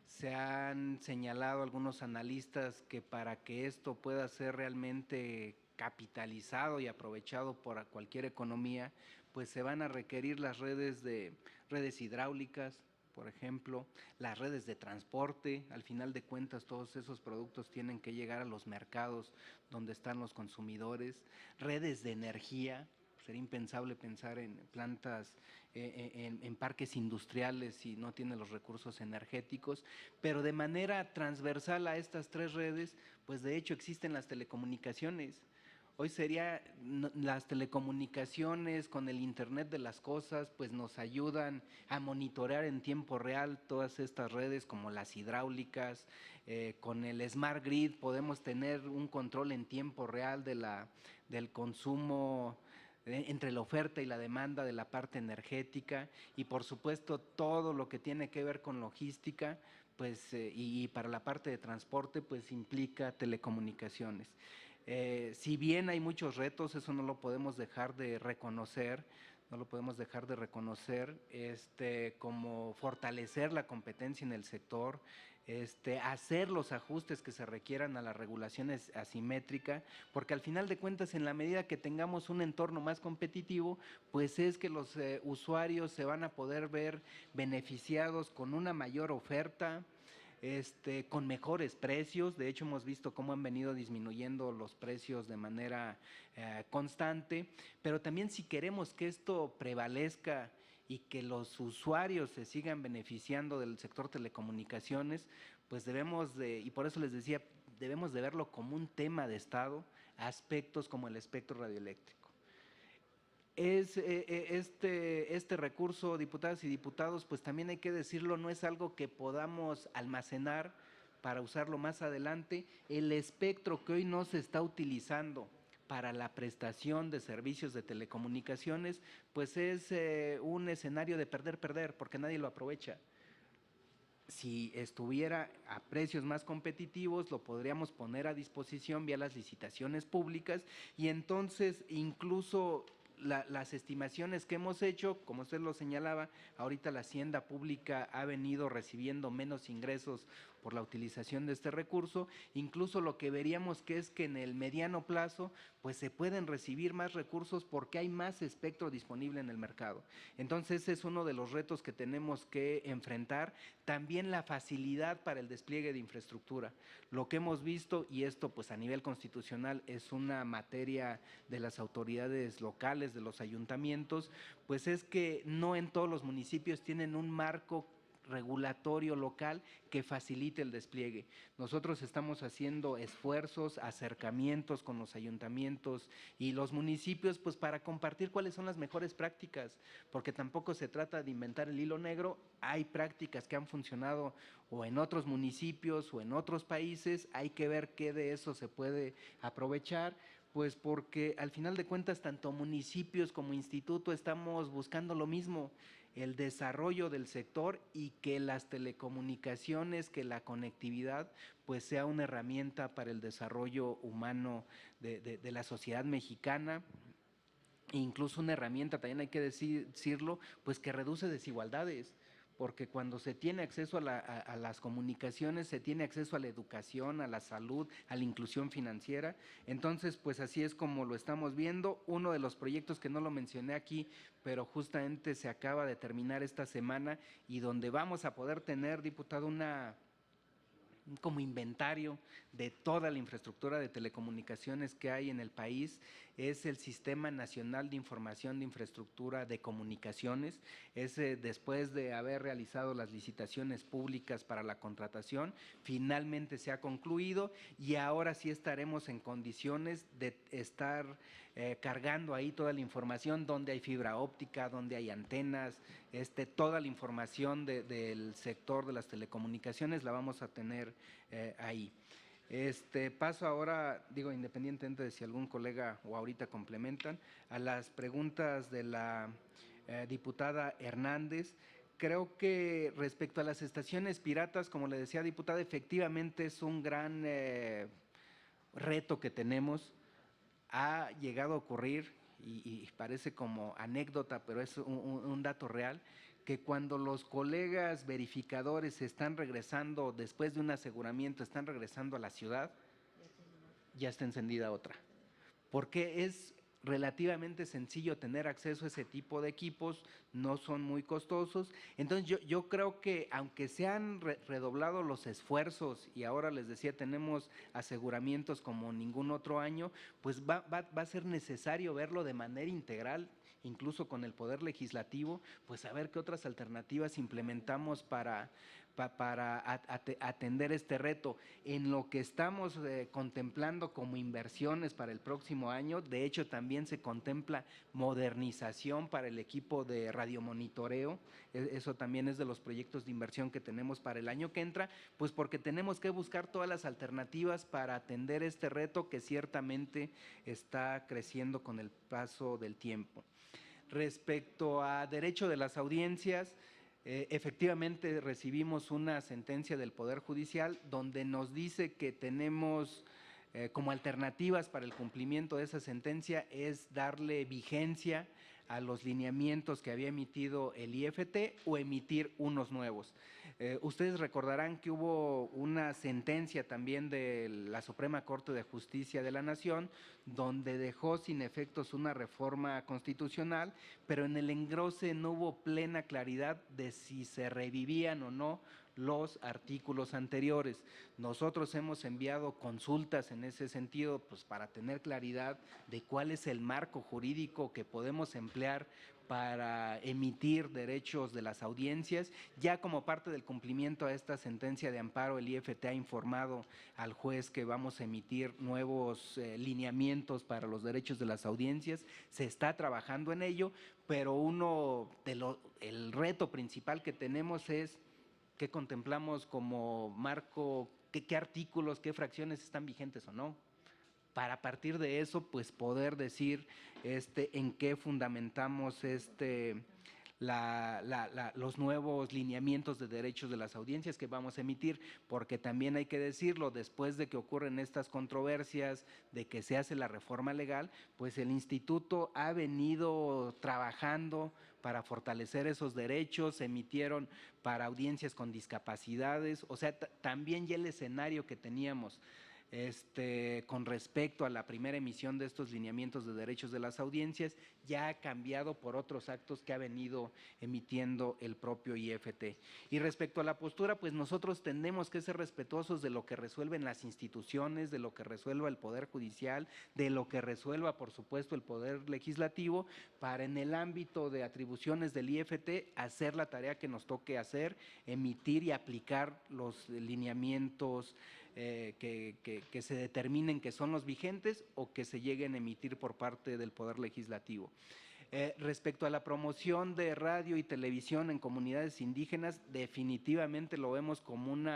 Se han señalado algunos analistas que para que esto pueda ser realmente capitalizado y aprovechado por cualquier economía, pues se van a requerir las redes hidráulicas, por ejemplo, las redes de transporte. Al final de cuentas, todos esos productos tienen que llegar a los mercados donde están los consumidores, redes de energía. Sería impensable pensar en plantas, en parques industriales si no tiene los recursos energéticos, pero de manera transversal a estas tres redes, pues de hecho existen las telecomunicaciones. Hoy sería las telecomunicaciones con el Internet de las cosas, pues nos ayudan a monitorear en tiempo real todas estas redes como las hidráulicas. Con el Smart Grid podemos tener un control en tiempo real del consumo entre la oferta y la demanda de la parte energética, y por supuesto todo lo que tiene que ver con logística, pues y para la parte de transporte, pues implica telecomunicaciones. Si bien hay muchos retos, eso no lo podemos dejar de reconocer, como fortalecer la competencia en el sector, hacer los ajustes que se requieran a las regulaciones asimétricas, porque al final de cuentas, en la medida que tengamos un entorno más competitivo, pues es que los usuarios se van a poder ver beneficiados con una mayor oferta, con mejores precios. De hecho, hemos visto cómo han venido disminuyendo los precios de manera constante, pero también si queremos que esto prevalezca y que los usuarios se sigan beneficiando del sector telecomunicaciones, pues debemos de, y por eso les decía, debemos de verlo como un tema de Estado, aspectos como el espectro radioeléctrico. Este recurso, diputadas y diputados, pues también hay que decirlo, no es algo que podamos almacenar para usarlo más adelante. El espectro que hoy no se está utilizando para la prestación de servicios de telecomunicaciones, pues es un escenario de perder, porque nadie lo aprovecha. Si estuviera a precios más competitivos, lo podríamos poner a disposición vía las licitaciones públicas, y entonces incluso las estimaciones que hemos hecho, como usted lo señalaba, ahorita la hacienda pública ha venido recibiendo menos ingresos por la utilización de este recurso. Incluso lo que veríamos que es que en el mediano plazo pues se pueden recibir más recursos porque hay más espectro disponible en el mercado. Entonces ese es uno de los retos que tenemos que enfrentar. También la facilidad para el despliegue de infraestructura. Lo que hemos visto, y esto pues a nivel constitucional es una materia de las autoridades locales, de los ayuntamientos, pues es que no en todos los municipios tienen un marco regulatorio local que facilite el despliegue. Nosotros estamos haciendo esfuerzos, acercamientos con los ayuntamientos y los municipios, pues para compartir cuáles son las mejores prácticas, porque tampoco se trata de inventar el hilo negro. Hay prácticas que han funcionado o en otros municipios o en otros países, hay que ver qué de eso se puede aprovechar, pues porque al final de cuentas tanto municipios como instituto estamos buscando lo mismo, el desarrollo del sector y que las telecomunicaciones, que la conectividad pues sea una herramienta para el desarrollo humano de la sociedad mexicana, e incluso una herramienta, también hay que decirlo, pues que reduce desigualdades, porque cuando se tiene acceso a las comunicaciones, se tiene acceso a la educación, a la salud, a la inclusión financiera. Entonces, pues así es como lo estamos viendo. Uno de los proyectos que no lo mencioné aquí, pero justamente se acaba de terminar esta semana y donde vamos a poder tener, diputado, como inventario de toda la infraestructura de telecomunicaciones que hay en el país, es el Sistema Nacional de Información de Infraestructura de Comunicaciones. Después de haber realizado las licitaciones públicas para la contratación, finalmente se ha concluido y ahora sí estaremos en condiciones de estar cargando ahí toda la información, donde hay fibra óptica, donde hay antenas, toda la información del sector de las telecomunicaciones la vamos a tener ahí. Paso ahora, digo, independientemente de si algún colega o ahorita complementan, a las preguntas de la diputada Hernández. Creo que respecto a las estaciones piratas, como le decía, diputada, efectivamente es un gran reto que tenemos. Ha llegado a ocurrir, y parece como anécdota, pero es un dato real, que cuando los colegas verificadores están regresando, después de un aseguramiento, están regresando a la ciudad, ya está encendida otra. Porque es relativamente sencillo tener acceso a ese tipo de equipos, no son muy costosos. Entonces yo creo que aunque se han redoblado los esfuerzos y ahora les decía tenemos aseguramientos como ningún otro año, pues va a ser necesario verlo de manera integral, incluso con el Poder Legislativo, pues a ver qué otras alternativas implementamos para atender este reto. En lo que estamos contemplando como inversiones para el próximo año, de hecho también se contempla modernización para el equipo de radiomonitoreo, eso también es de los proyectos de inversión que tenemos para el año que entra, pues porque tenemos que buscar todas las alternativas para atender este reto que ciertamente está creciendo con el paso del tiempo. Respecto a derecho de las audiencias, efectivamente recibimos una sentencia del Poder Judicial donde nos dice que tenemos como alternativas para el cumplimiento de esa sentencia es darle vigencia a los lineamientos que había emitido el IFT o emitir unos nuevos. Ustedes recordarán que hubo una sentencia también de la Suprema Corte de Justicia de la Nación, donde dejó sin efectos una reforma constitucional, pero en el engrose no hubo plena claridad de si se revivían o no los artículos anteriores. Nosotros hemos enviado consultas en ese sentido, pues para tener claridad de cuál es el marco jurídico que podemos emplear para emitir derechos de las audiencias. Ya como parte del cumplimiento a esta sentencia de amparo, el IFT ha informado al juez que vamos a emitir nuevos lineamientos para los derechos de las audiencias. Se está trabajando en ello, pero el reto principal que tenemos es qué contemplamos como marco, qué artículos, qué fracciones están vigentes o no, para a partir de eso pues poder decir en qué fundamentamos los nuevos lineamientos de derechos de las audiencias que vamos a emitir, porque también hay que decirlo, después de que ocurren estas controversias, de que se hace la reforma legal, pues el instituto ha venido trabajando para fortalecer esos derechos, se emitieron para audiencias con discapacidades, o sea, también ya el escenario que teníamos con respecto a la primera emisión de estos lineamientos de derechos de las audiencias, ya ha cambiado por otros actos que ha venido emitiendo el propio IFT. Y respecto a la postura, pues nosotros tenemos que ser respetuosos de lo que resuelven las instituciones, de lo que resuelva el Poder Judicial, de lo que resuelva, por supuesto, el Poder Legislativo, para en el ámbito de atribuciones del IFT hacer la tarea que nos toque hacer, emitir y aplicar los lineamientos que se determinen que son los vigentes o que se lleguen a emitir por parte del Poder Legislativo. Respecto a la promoción de radio y televisión en comunidades indígenas, definitivamente lo vemos como un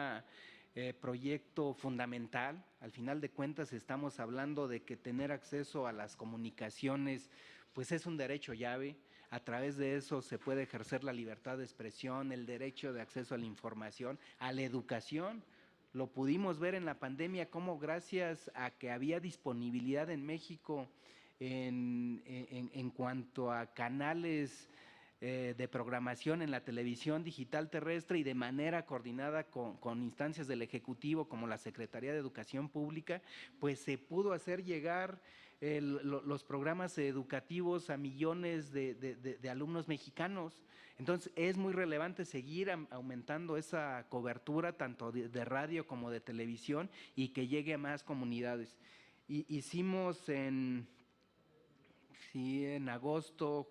proyecto fundamental. Al final de cuentas estamos hablando de que tener acceso a las comunicaciones pues es un derecho llave. A través de eso se puede ejercer la libertad de expresión, el derecho de acceso a la información, a la educación. Lo pudimos ver en la pandemia, cómo gracias a que había disponibilidad en México en cuanto a canales de programación en la televisión digital terrestre y de manera coordinada con instancias del Ejecutivo como la Secretaría de Educación Pública, pues se pudo hacer llegar los programas educativos a millones de alumnos mexicanos. Entonces es muy relevante seguir aumentando esa cobertura tanto de radio como de televisión y que llegue a más comunidades. Hicimos en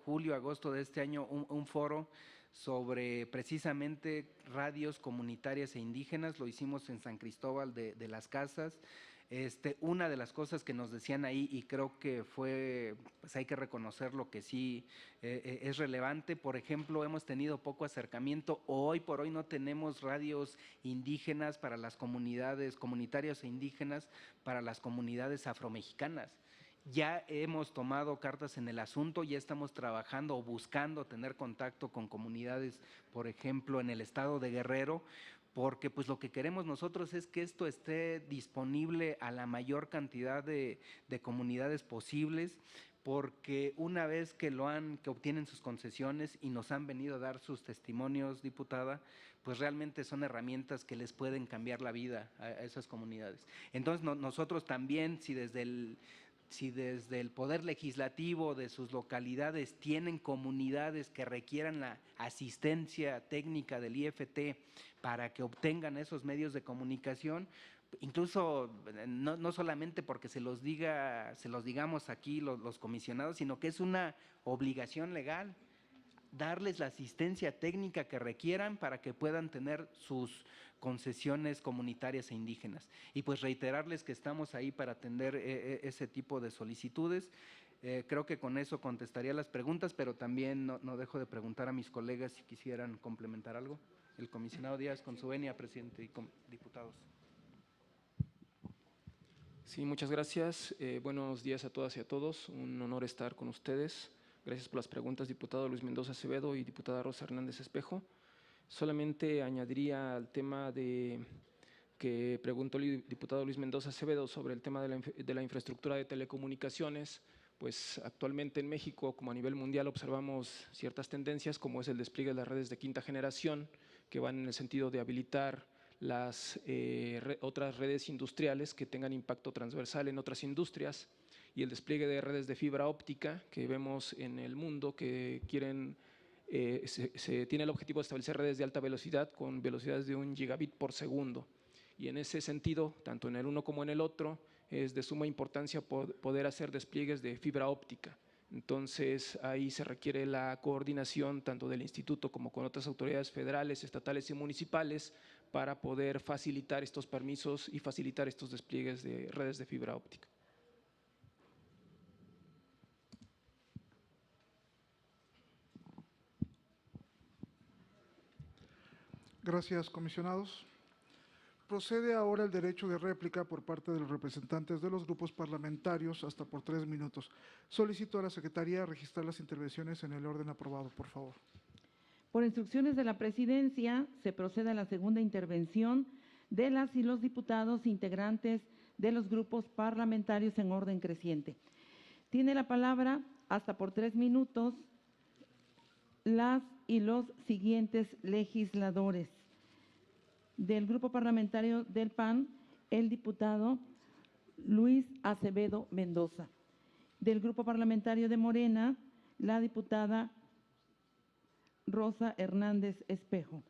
julio-agosto de este año un foro sobre precisamente radios comunitarias e indígenas, lo hicimos en San Cristóbal de las Casas. Una de las cosas que nos decían ahí, y creo que pues hay que reconocerlo que sí es relevante, por ejemplo, hemos tenido poco acercamiento, hoy por hoy no tenemos radios indígenas para las comunidades comunitarias e indígenas, para las comunidades afromexicanas. Ya hemos tomado cartas en el asunto, ya estamos trabajando o buscando tener contacto con comunidades, por ejemplo, en el estado de Guerrero, porque pues lo que queremos nosotros es que esto esté disponible a la mayor cantidad de comunidades posibles, porque una vez que obtienen sus concesiones y nos han venido a dar sus testimonios, diputada, pues realmente son herramientas que les pueden cambiar la vida a esas comunidades. Entonces nosotros también, si desde el Poder Legislativo de sus localidades tienen comunidades que requieran la asistencia técnica del IFT para que obtengan esos medios de comunicación, incluso no solamente porque se los digamos aquí los comisionados, sino que es una obligación legal darles la asistencia técnica que requieran para que puedan tener sus concesiones comunitarias e indígenas. Y pues reiterarles que estamos ahí para atender ese tipo de solicitudes. Creo que con eso contestaría las preguntas, pero también no dejo de preguntar a mis colegas si quisieran complementar algo. El comisionado Díaz, con su venia, presidente y diputados. Sí, muchas gracias. Buenos días a todas y a todos. Un honor estar con ustedes. Gracias por las preguntas, diputado Luis Mendoza Acevedo y diputada Rosa Hernández Espejo. Solamente añadiría al tema que que preguntó el diputado Luis Mendoza Acevedo sobre el tema de la infraestructura de telecomunicaciones, pues actualmente en México, como a nivel mundial, observamos ciertas tendencias, como es el despliegue de las redes de quinta generación, que van en el sentido de habilitar las otras redes industriales que tengan impacto transversal en otras industrias, y el despliegue de redes de fibra óptica que vemos en el mundo, que quieren se tiene el objetivo de establecer redes de alta velocidad con velocidades de 1 gigabit por segundo. Y en ese sentido, tanto en el uno como en el otro, es de suma importancia poder hacer despliegues de fibra óptica. Entonces, ahí se requiere la coordinación tanto del instituto como con otras autoridades federales, estatales y municipales para poder facilitar estos permisos y facilitar estos despliegues de redes de fibra óptica. Gracias, comisionados. Procede ahora el derecho de réplica por parte de los representantes de los grupos parlamentarios, hasta por 3 minutos. Solicito a la Secretaría registrar las intervenciones en el orden aprobado, por favor. Por instrucciones de la Presidencia, se procede a la segunda intervención de las y los diputados integrantes de los grupos parlamentarios en orden creciente. Tiene la palabra, hasta por 3 minutos, las y los siguientes legisladores. Del Grupo Parlamentario del PAN, el diputado Luis Acevedo Mendoza. Del Grupo Parlamentario de Morena, la diputada Rosa Hernández Espejo.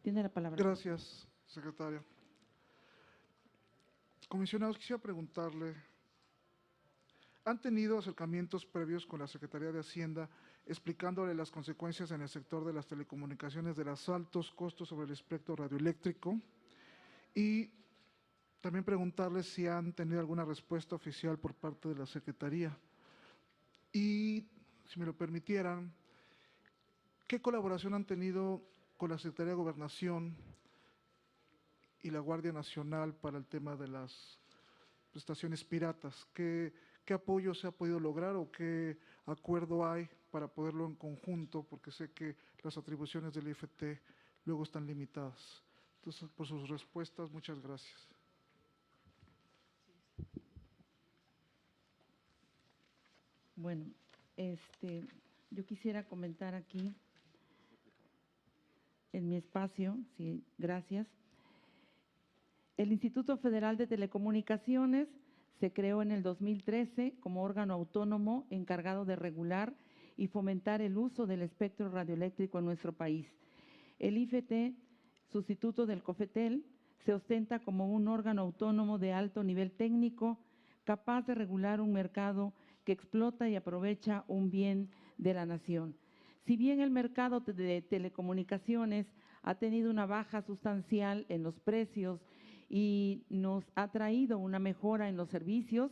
Tiene la palabra. Gracias, secretaria. Comisionados, quisiera preguntarle, ¿han tenido acercamientos previos con la Secretaría de Hacienda explicándole las consecuencias en el sector de las telecomunicaciones de los altos costos sobre el espectro radioeléctrico? Y también preguntarles si han tenido alguna respuesta oficial por parte de la Secretaría. Y, si me lo permitieran, ¿qué colaboración han tenido con la Secretaría de Gobernación y la Guardia Nacional para el tema de las estaciones piratas? ¿Qué apoyo se ha podido lograr o qué acuerdo hay para poderlo en conjunto? Porque sé que las atribuciones del IFT luego están limitadas. Entonces, por sus respuestas, muchas gracias. Bueno, yo quisiera comentar aquí en mi espacio, sí, gracias. El Instituto Federal de Telecomunicaciones se creó en el 2013 como órgano autónomo encargado de regular y fomentar el uso del espectro radioeléctrico en nuestro país. El IFT, sustituto del COFETEL, se ostenta como un órgano autónomo de alto nivel técnico, capaz de regular un mercado que explota y aprovecha un bien de la nación. Si bien el mercado de telecomunicaciones ha tenido una baja sustancial en los precios y nos ha traído una mejora en los servicios,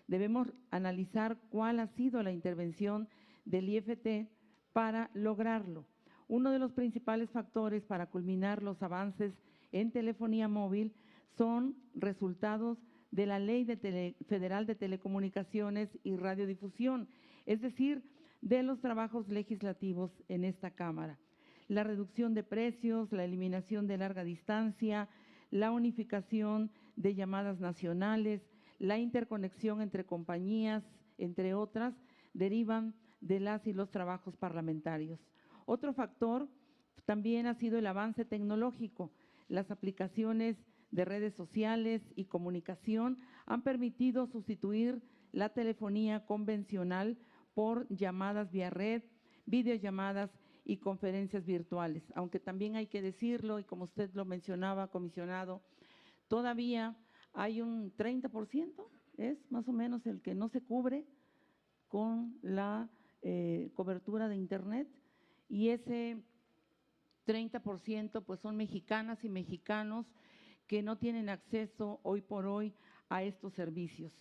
debemos analizar cuál ha sido la intervención del IFT para lograrlo. Uno de los principales factores para culminar los avances en telefonía móvil son resultados de la Ley Federal de Telecomunicaciones y Radiodifusión, es decir, de los trabajos legislativos en esta Cámara. La reducción de precios, la eliminación de larga distancia, la unificación de llamadas nacionales, la interconexión entre compañías, entre otras, derivan de las y los trabajos parlamentarios. Otro factor también ha sido el avance tecnológico. Las aplicaciones de redes sociales y comunicación han permitido sustituir la telefonía convencional por llamadas vía red, videollamadas y conferencias virtuales. Aunque también hay que decirlo, y como usted lo mencionaba, comisionado, todavía hay un 30%, es más o menos el que no se cubre con la cobertura de Internet, y ese 30% pues son mexicanas y mexicanos que no tienen acceso hoy por hoy a estos servicios.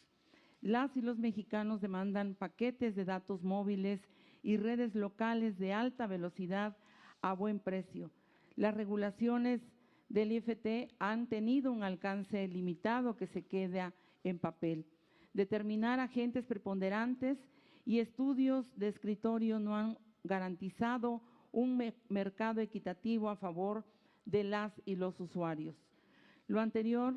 Las y los mexicanos demandan paquetes de datos móviles y redes locales de alta velocidad a buen precio. Las regulaciones del IFT han tenido un alcance limitado que se queda en papel. Determinar agentes preponderantes y estudios de escritorio no han garantizado un mercado equitativo a favor de las y los usuarios. Lo anterior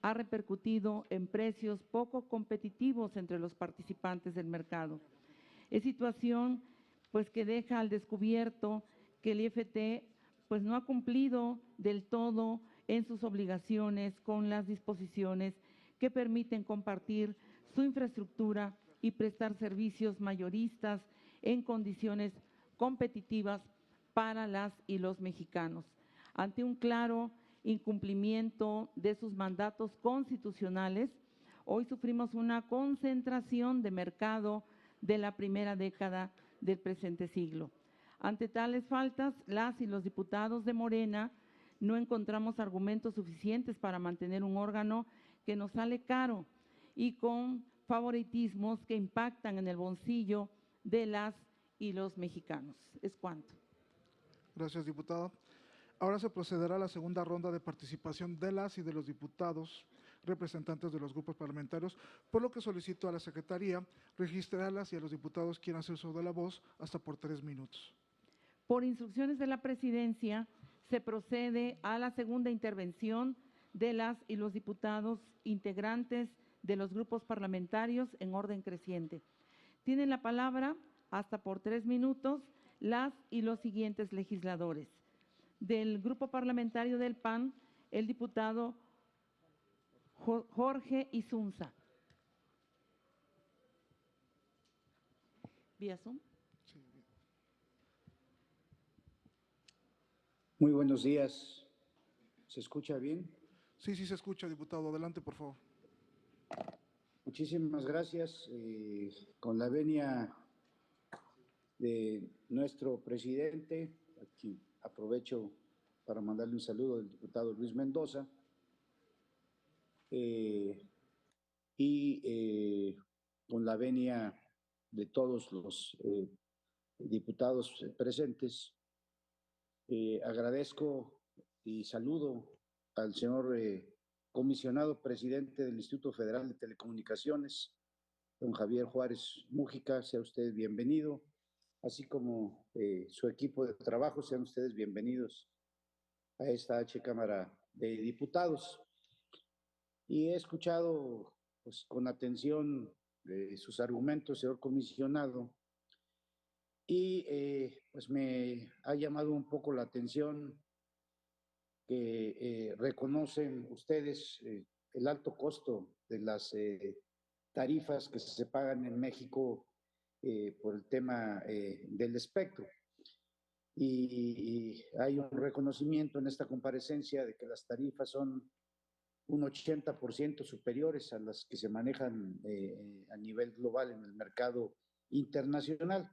ha repercutido en precios poco competitivos entre los participantes del mercado. Es situación pues que deja al descubierto que el IFT pues no ha cumplido del todo en sus obligaciones con las disposiciones que permiten compartir su infraestructura y prestar servicios mayoristas en condiciones competitivas para las y los mexicanos. Ante un claro incumplimiento de sus mandatos constitucionales, hoy sufrimos una concentración de mercado de la primera década del presente siglo. Ante tales faltas, las y los diputados de Morena no encontramos argumentos suficientes para mantener un órgano que nos sale caro y con favoritismos que impactan en el bolsillo de las y los mexicanos. Es cuanto. Gracias, diputada. Ahora se procederá a la segunda ronda de participación de las y de los diputados representantes de los grupos parlamentarios, por lo que solicito a la Secretaría registrarlas y a los diputados quieran hacer uso de la voz hasta por 3 minutos. Por instrucciones de la Presidencia, se procede a la segunda intervención de las y los diputados integrantes de los grupos parlamentarios en orden creciente. Tienen la palabra hasta por 3 minutos las y los siguientes legisladores. Del Grupo Parlamentario del PAN, el diputado Jorge Isunza. ¿Vía Zoom? Muy buenos días. ¿Se escucha bien? Sí, sí se escucha, diputado. Adelante, por favor. Muchísimas gracias. Con la venia de nuestro presidente, aquí aprovecho para mandarle un saludo al diputado Luis Mendoza, con la venia de todos los diputados presentes, agradezco y saludo al señor comisionado presidente del Instituto Federal de Telecomunicaciones, don Javier Juárez Mújica. Sea usted bienvenido, así como su equipo de trabajo. Sean ustedes bienvenidos a esta Cámara de Diputados. Y he escuchado pues, con atención sus argumentos, señor comisionado, y pues me ha llamado un poco la atención que reconocen ustedes el alto costo de las tarifas que se pagan en México por el tema del espectro. Y hay un reconocimiento en esta comparecencia de que las tarifas son un 80% superiores a las que se manejan a nivel global en el mercado internacional.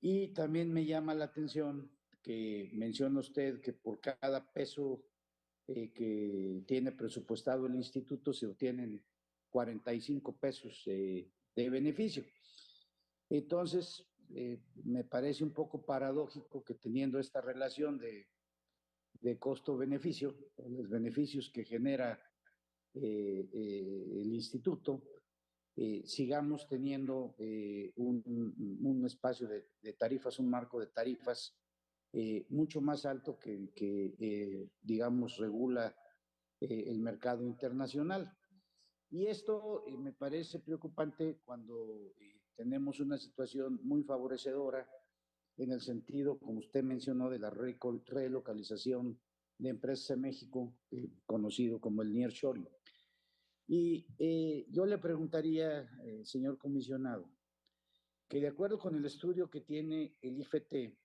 Y también me llama la atención que menciona usted que por cada peso que tiene presupuestado el instituto se obtienen 45 pesos de beneficio. Entonces, me parece un poco paradójico que teniendo esta relación de costo-beneficio, los beneficios que genera el instituto, sigamos teniendo un espacio de tarifas, un marco de tarifas mucho más alto que digamos, regula el mercado internacional. Y esto me parece preocupante cuando tenemos una situación muy favorecedora en el sentido, como usted mencionó, de la relocalización de empresas en México, conocido como el nearshoring. Y yo le preguntaría, señor comisionado, que de acuerdo con el estudio que tiene el IFT,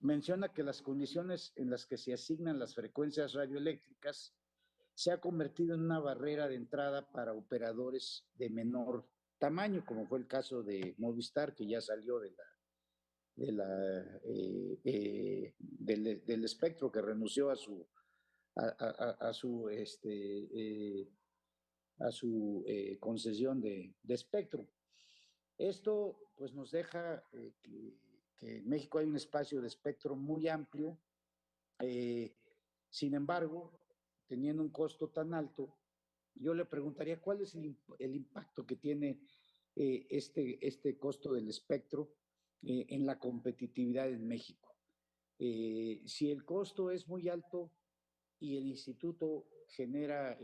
menciona que las condiciones en las que se asignan las frecuencias radioeléctricas se ha convertido en una barrera de entrada para operadores de menor tamaño, como fue el caso de Movistar, que ya salió del espectro, que renunció a su concesión de espectro. Esto pues nos deja que en México hay un espacio de espectro muy amplio. Sin embargo, teniendo un costo tan alto, yo le preguntaría cuál es el impacto que tiene este costo del espectro en la competitividad en México. Si el costo es muy alto y el instituto genera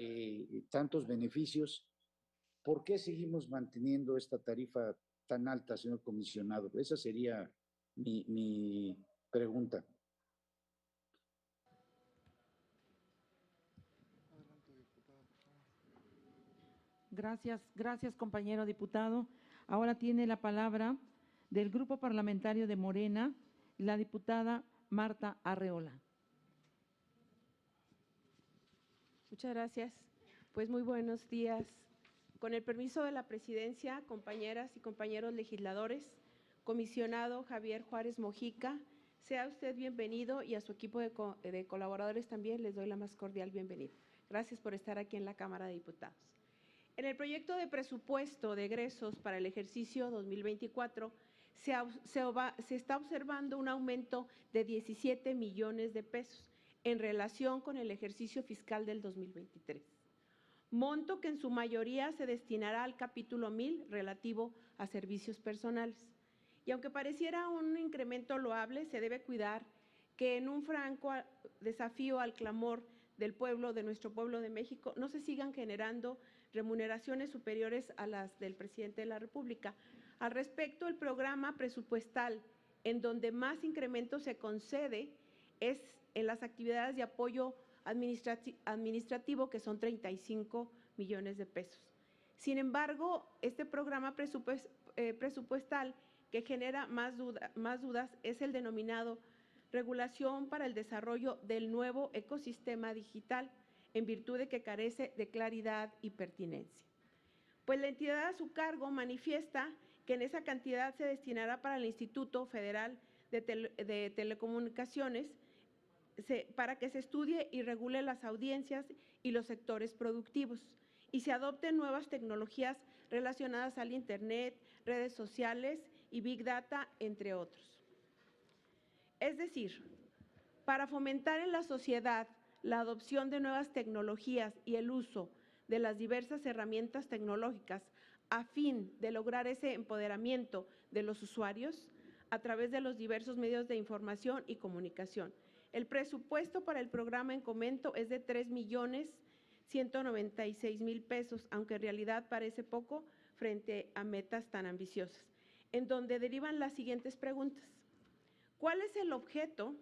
tantos beneficios, ¿por qué seguimos manteniendo esta tarifa tan alta, señor comisionado? Esa sería mi pregunta. Gracias, compañero diputado. Ahora tiene la palabra del Grupo Parlamentario de Morena, la diputada Marta Arreola. Muchas gracias. Pues muy buenos días. Con el permiso de la presidencia, compañeras y compañeros legisladores, comisionado Javier Juárez Mojica, sea usted bienvenido y a su equipo de colaboradores también les doy la más cordial bienvenida. Gracias por estar aquí en la Cámara de Diputados. En el proyecto de presupuesto de egresos para el ejercicio 2024 se está observando un aumento de 17 millones de pesos en relación con el ejercicio fiscal del 2023, monto que en su mayoría se destinará al capítulo 1000 relativo a servicios personales. Y aunque pareciera un incremento loable, se debe cuidar que en un franco desafío al clamor del pueblo, de nuestro pueblo de México, no se sigan generando remuneraciones superiores a las del presidente de la República. Al respecto, el programa presupuestal en donde más incremento se concede es en las actividades de apoyo administrativo, que son 35 millones de pesos. Sin embargo, este programa presupuestal que genera más dudas es el denominado Regulación para el Desarrollo del Nuevo Ecosistema Digital, en virtud de que carece de claridad y pertinencia. Pues la entidad a su cargo manifiesta que en esa cantidad se destinará para el Instituto Federal de Telecomunicaciones, para que se estudie y regule las audiencias y los sectores productivos y se adopten nuevas tecnologías relacionadas al Internet, redes sociales y Big Data, entre otros. Es decir, para fomentar en la sociedad la adopción de nuevas tecnologías y el uso de las diversas herramientas tecnológicas a fin de lograr ese empoderamiento de los usuarios a través de los diversos medios de información y comunicación. El presupuesto para el programa en comento es de 3.196.000 pesos, aunque en realidad parece poco frente a metas tan ambiciosas, en donde derivan las siguientes preguntas. ¿Cuál es el objetivo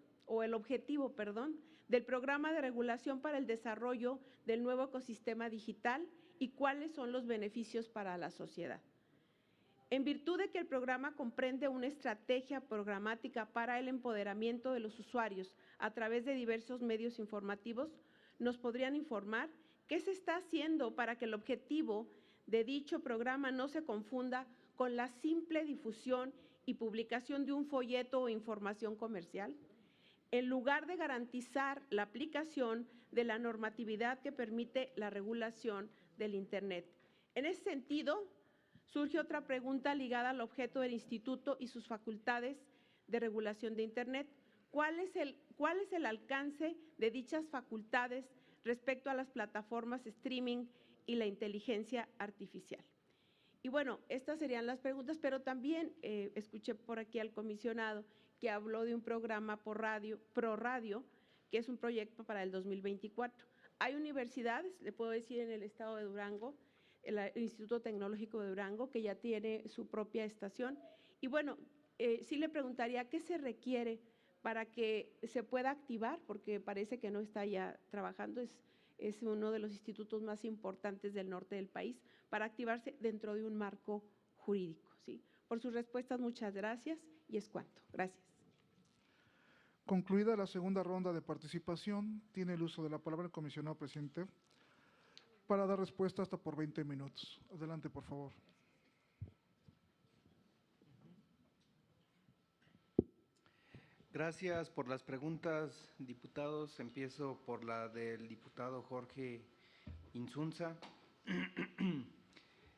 del programa de regulación para el desarrollo del nuevo ecosistema digital y cuáles son los beneficios para la sociedad? En virtud de que el programa comprende una estrategia programática para el empoderamiento de los usuarios a través de diversos medios informativos, ¿nos podrían informar qué se está haciendo para que el objetivo de dicho programa no se confunda con la simple difusión y publicación de un folleto o información comercial, en lugar de garantizar la aplicación de la normatividad que permite la regulación del Internet? En ese sentido, surge otra pregunta ligada al objeto del instituto y sus facultades de regulación de Internet. ¿Cuál es el alcance de dichas facultades respecto a las plataformas streaming y la inteligencia artificial? Y bueno, estas serían las preguntas, pero también escuché por aquí al comisionado que habló de un programa Pro Radio, que es un proyecto para el 2024. Hay universidades, le puedo decir, en el estado de Durango, el Instituto Tecnológico de Durango, que ya tiene su propia estación. Y bueno, sí le preguntaría qué se requiere para que se pueda activar, porque parece que no está ya trabajando, es uno de los institutos más importantes del norte del país, para activarse dentro de un marco jurídico, ¿sí? Por sus respuestas, muchas gracias y es cuanto. Gracias. Concluida la segunda ronda de participación, tiene el uso de la palabra el comisionado presidente para dar respuesta hasta por 20 minutos. Adelante, por favor. Gracias por las preguntas, diputados. Empiezo por la del diputado Jorge Insunza.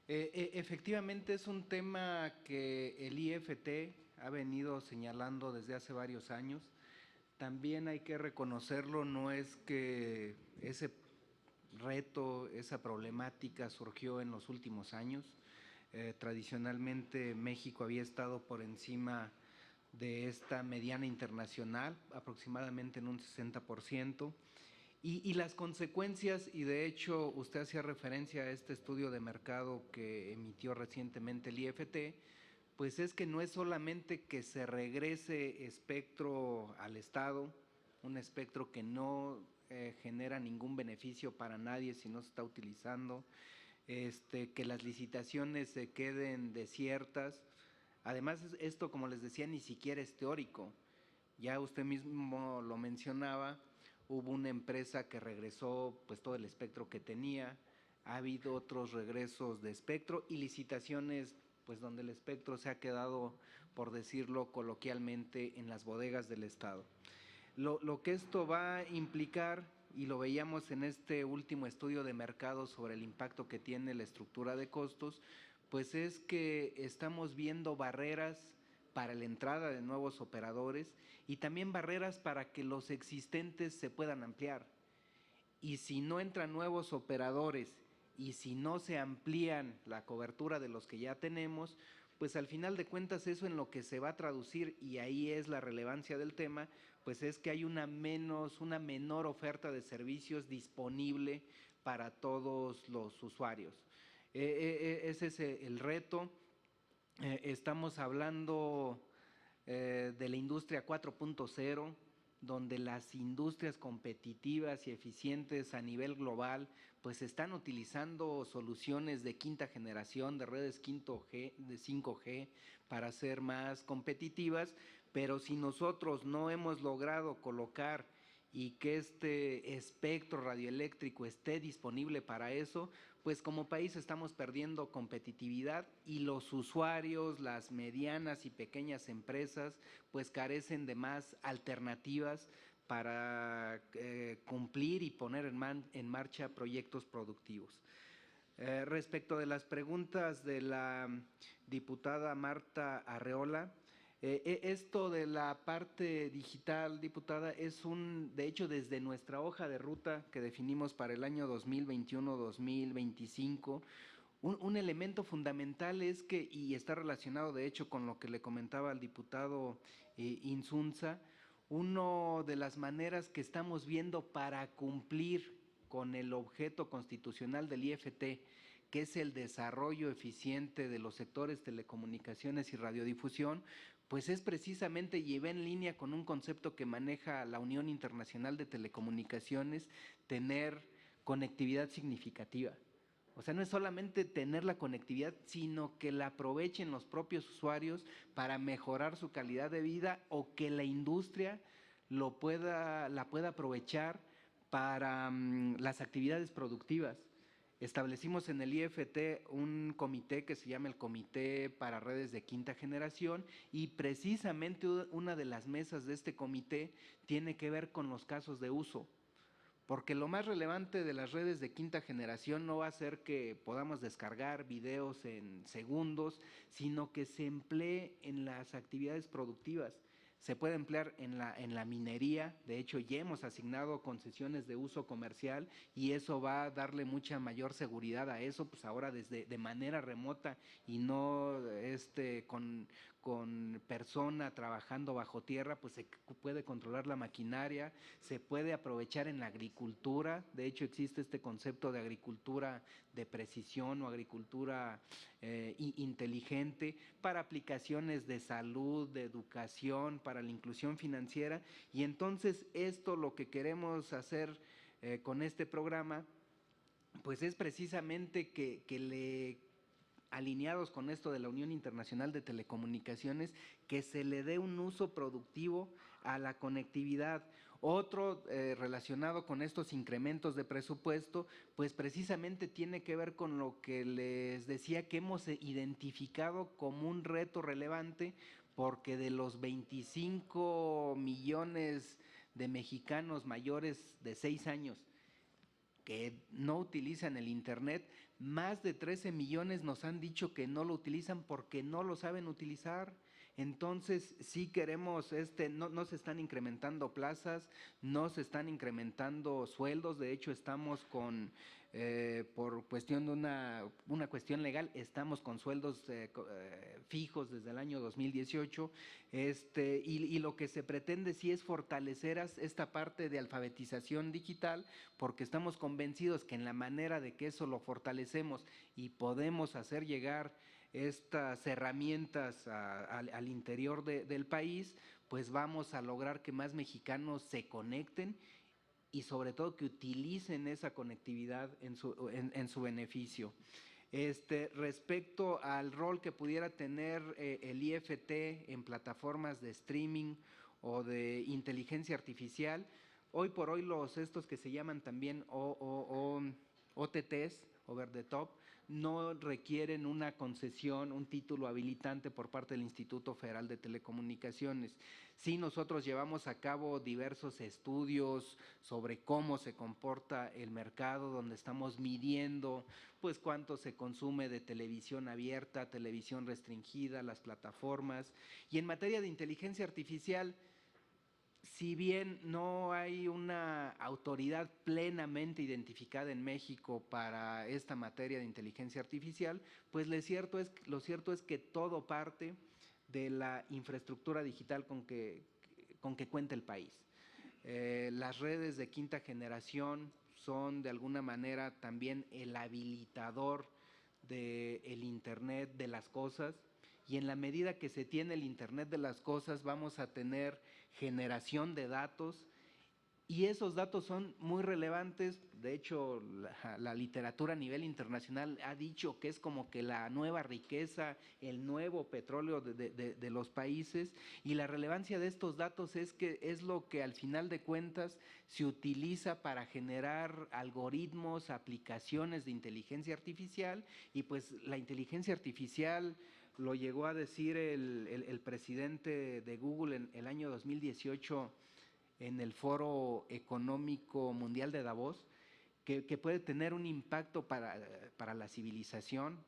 Efectivamente, es un tema que el IFT ha venido señalando desde hace varios años. También hay que reconocerlo, no es que ese reto, esa problemática surgió en los últimos años. Tradicionalmente México había estado por encima de esta mediana internacional, aproximadamente en un 60%. Y las consecuencias, y de hecho usted hacía referencia a este estudio de mercado que emitió recientemente el IFT, pues es que no es solamente que se regrese espectro al Estado, un espectro que no genera ningún beneficio para nadie si no se está utilizando, que las licitaciones se queden desiertas. Además, esto, como les decía, ni siquiera es teórico. Ya usted mismo lo mencionaba, hubo una empresa que regresó pues todo el espectro que tenía, ha habido otros regresos de espectro y licitaciones pues donde el espectro se ha quedado, por decirlo coloquialmente, en las bodegas del Estado. Lo que esto va a implicar, y lo veíamos en este último estudio de mercado sobre el impacto que tiene la estructura de costos, pues es que estamos viendo barreras para la entrada de nuevos operadores y también barreras para que los existentes se puedan ampliar. Y si no entran nuevos operadores y si no se amplían la cobertura de los que ya tenemos, pues al final de cuentas eso en lo que se va a traducir, y ahí es la relevancia del tema, pues es que hay una menor oferta de servicios disponible para todos los usuarios. Ese es el reto. Estamos hablando de la industria 4.0, donde las industrias competitivas y eficientes a nivel global pues están utilizando soluciones de quinta generación, de redes 5G para ser más competitivas, pero si nosotros no hemos logrado colocar y que este espectro radioeléctrico esté disponible para eso, pues como país estamos perdiendo competitividad y los usuarios, las medianas y pequeñas empresas, pues carecen de más alternativas para cumplir y poner en marcha proyectos productivos. Respecto de las preguntas de la diputada Marta Arreola, esto de la parte digital, diputada, es de hecho, desde nuestra hoja de ruta que definimos para el año 2021-2025, un elemento fundamental es que, y está relacionado de hecho con lo que le comentaba al diputado Insunza, una de las maneras que estamos viendo para cumplir con el objeto constitucional del IFT, que es el desarrollo eficiente de los sectores telecomunicaciones y radiodifusión, pues es precisamente y va en línea con un concepto que maneja la Unión Internacional de Telecomunicaciones, tener conectividad significativa. O sea, no es solamente tener la conectividad, sino que la aprovechen los propios usuarios para mejorar su calidad de vida o que la industria la pueda aprovechar para las actividades productivas. Establecimos en el IFT un comité que se llama el Comité para Redes de Quinta Generación y precisamente una de las mesas de este comité tiene que ver con los casos de uso, porque lo más relevante de las redes de quinta generación no va a ser que podamos descargar videos en segundos, sino que se emplee en las actividades productivas. Se puede emplear en la minería, de hecho ya hemos asignado concesiones de uso comercial y eso va a darle mucha mayor seguridad a eso, pues ahora de manera remota y no con persona trabajando bajo tierra, pues se puede controlar la maquinaria, se puede aprovechar en la agricultura, de hecho existe este concepto de agricultura de precisión o agricultura inteligente para aplicaciones de salud, de educación, para la inclusión financiera, y entonces esto lo que queremos hacer con este programa, pues es precisamente que alineados con esto de la Unión Internacional de Telecomunicaciones, que se le dé un uso productivo a la conectividad. Otro relacionado con estos incrementos de presupuesto, pues precisamente tiene que ver con lo que les decía que hemos identificado como un reto relevante, porque de los 25 millones de mexicanos mayores de 6 años que no utilizan el Internet, más de 13 millones nos han dicho que no lo utilizan porque no lo saben utilizar. Entonces, sí queremos, no se están incrementando plazas, no se están incrementando sueldos, de hecho estamos con, por cuestión de una cuestión legal, estamos con sueldos fijos desde el año 2018, y lo que se pretende sí es fortalecer esta parte de alfabetización digital, porque estamos convencidos que en la manera de que eso lo fortalecemos y podemos hacer llegar estas herramientas al interior del país, pues vamos a lograr que más mexicanos se conecten y sobre todo que utilicen esa conectividad en su beneficio. Respecto al rol que pudiera tener el IFT en plataformas de streaming o de inteligencia artificial, hoy por hoy estos que se llaman también OTTs, over the top, no requieren una concesión, un título habilitante por parte del Instituto Federal de Telecomunicaciones. Sí, nosotros llevamos a cabo diversos estudios sobre cómo se comporta el mercado, donde estamos midiendo pues cuánto se consume de televisión abierta, televisión restringida, las plataformas. Y en materia de inteligencia artificial, si bien no hay una autoridad plenamente identificada en México para esta materia de inteligencia artificial, pues lo cierto es que todo parte de la infraestructura digital con que cuenta el país. Las redes de quinta generación son de alguna manera también el habilitador del Internet de las cosas, y en la medida que se tiene el Internet de las cosas vamos a tener generación de datos, y esos datos son muy relevantes. De hecho, la literatura a nivel internacional ha dicho que es como que la nueva riqueza, el nuevo petróleo de los países, y la relevancia de estos datos es que es lo que al final de cuentas se utiliza para generar algoritmos, aplicaciones de inteligencia artificial, y pues la inteligencia artificial lo llegó a decir el presidente de Google en el año 2018 en el Foro Económico Mundial de Davos, que puede tener un impacto para la civilización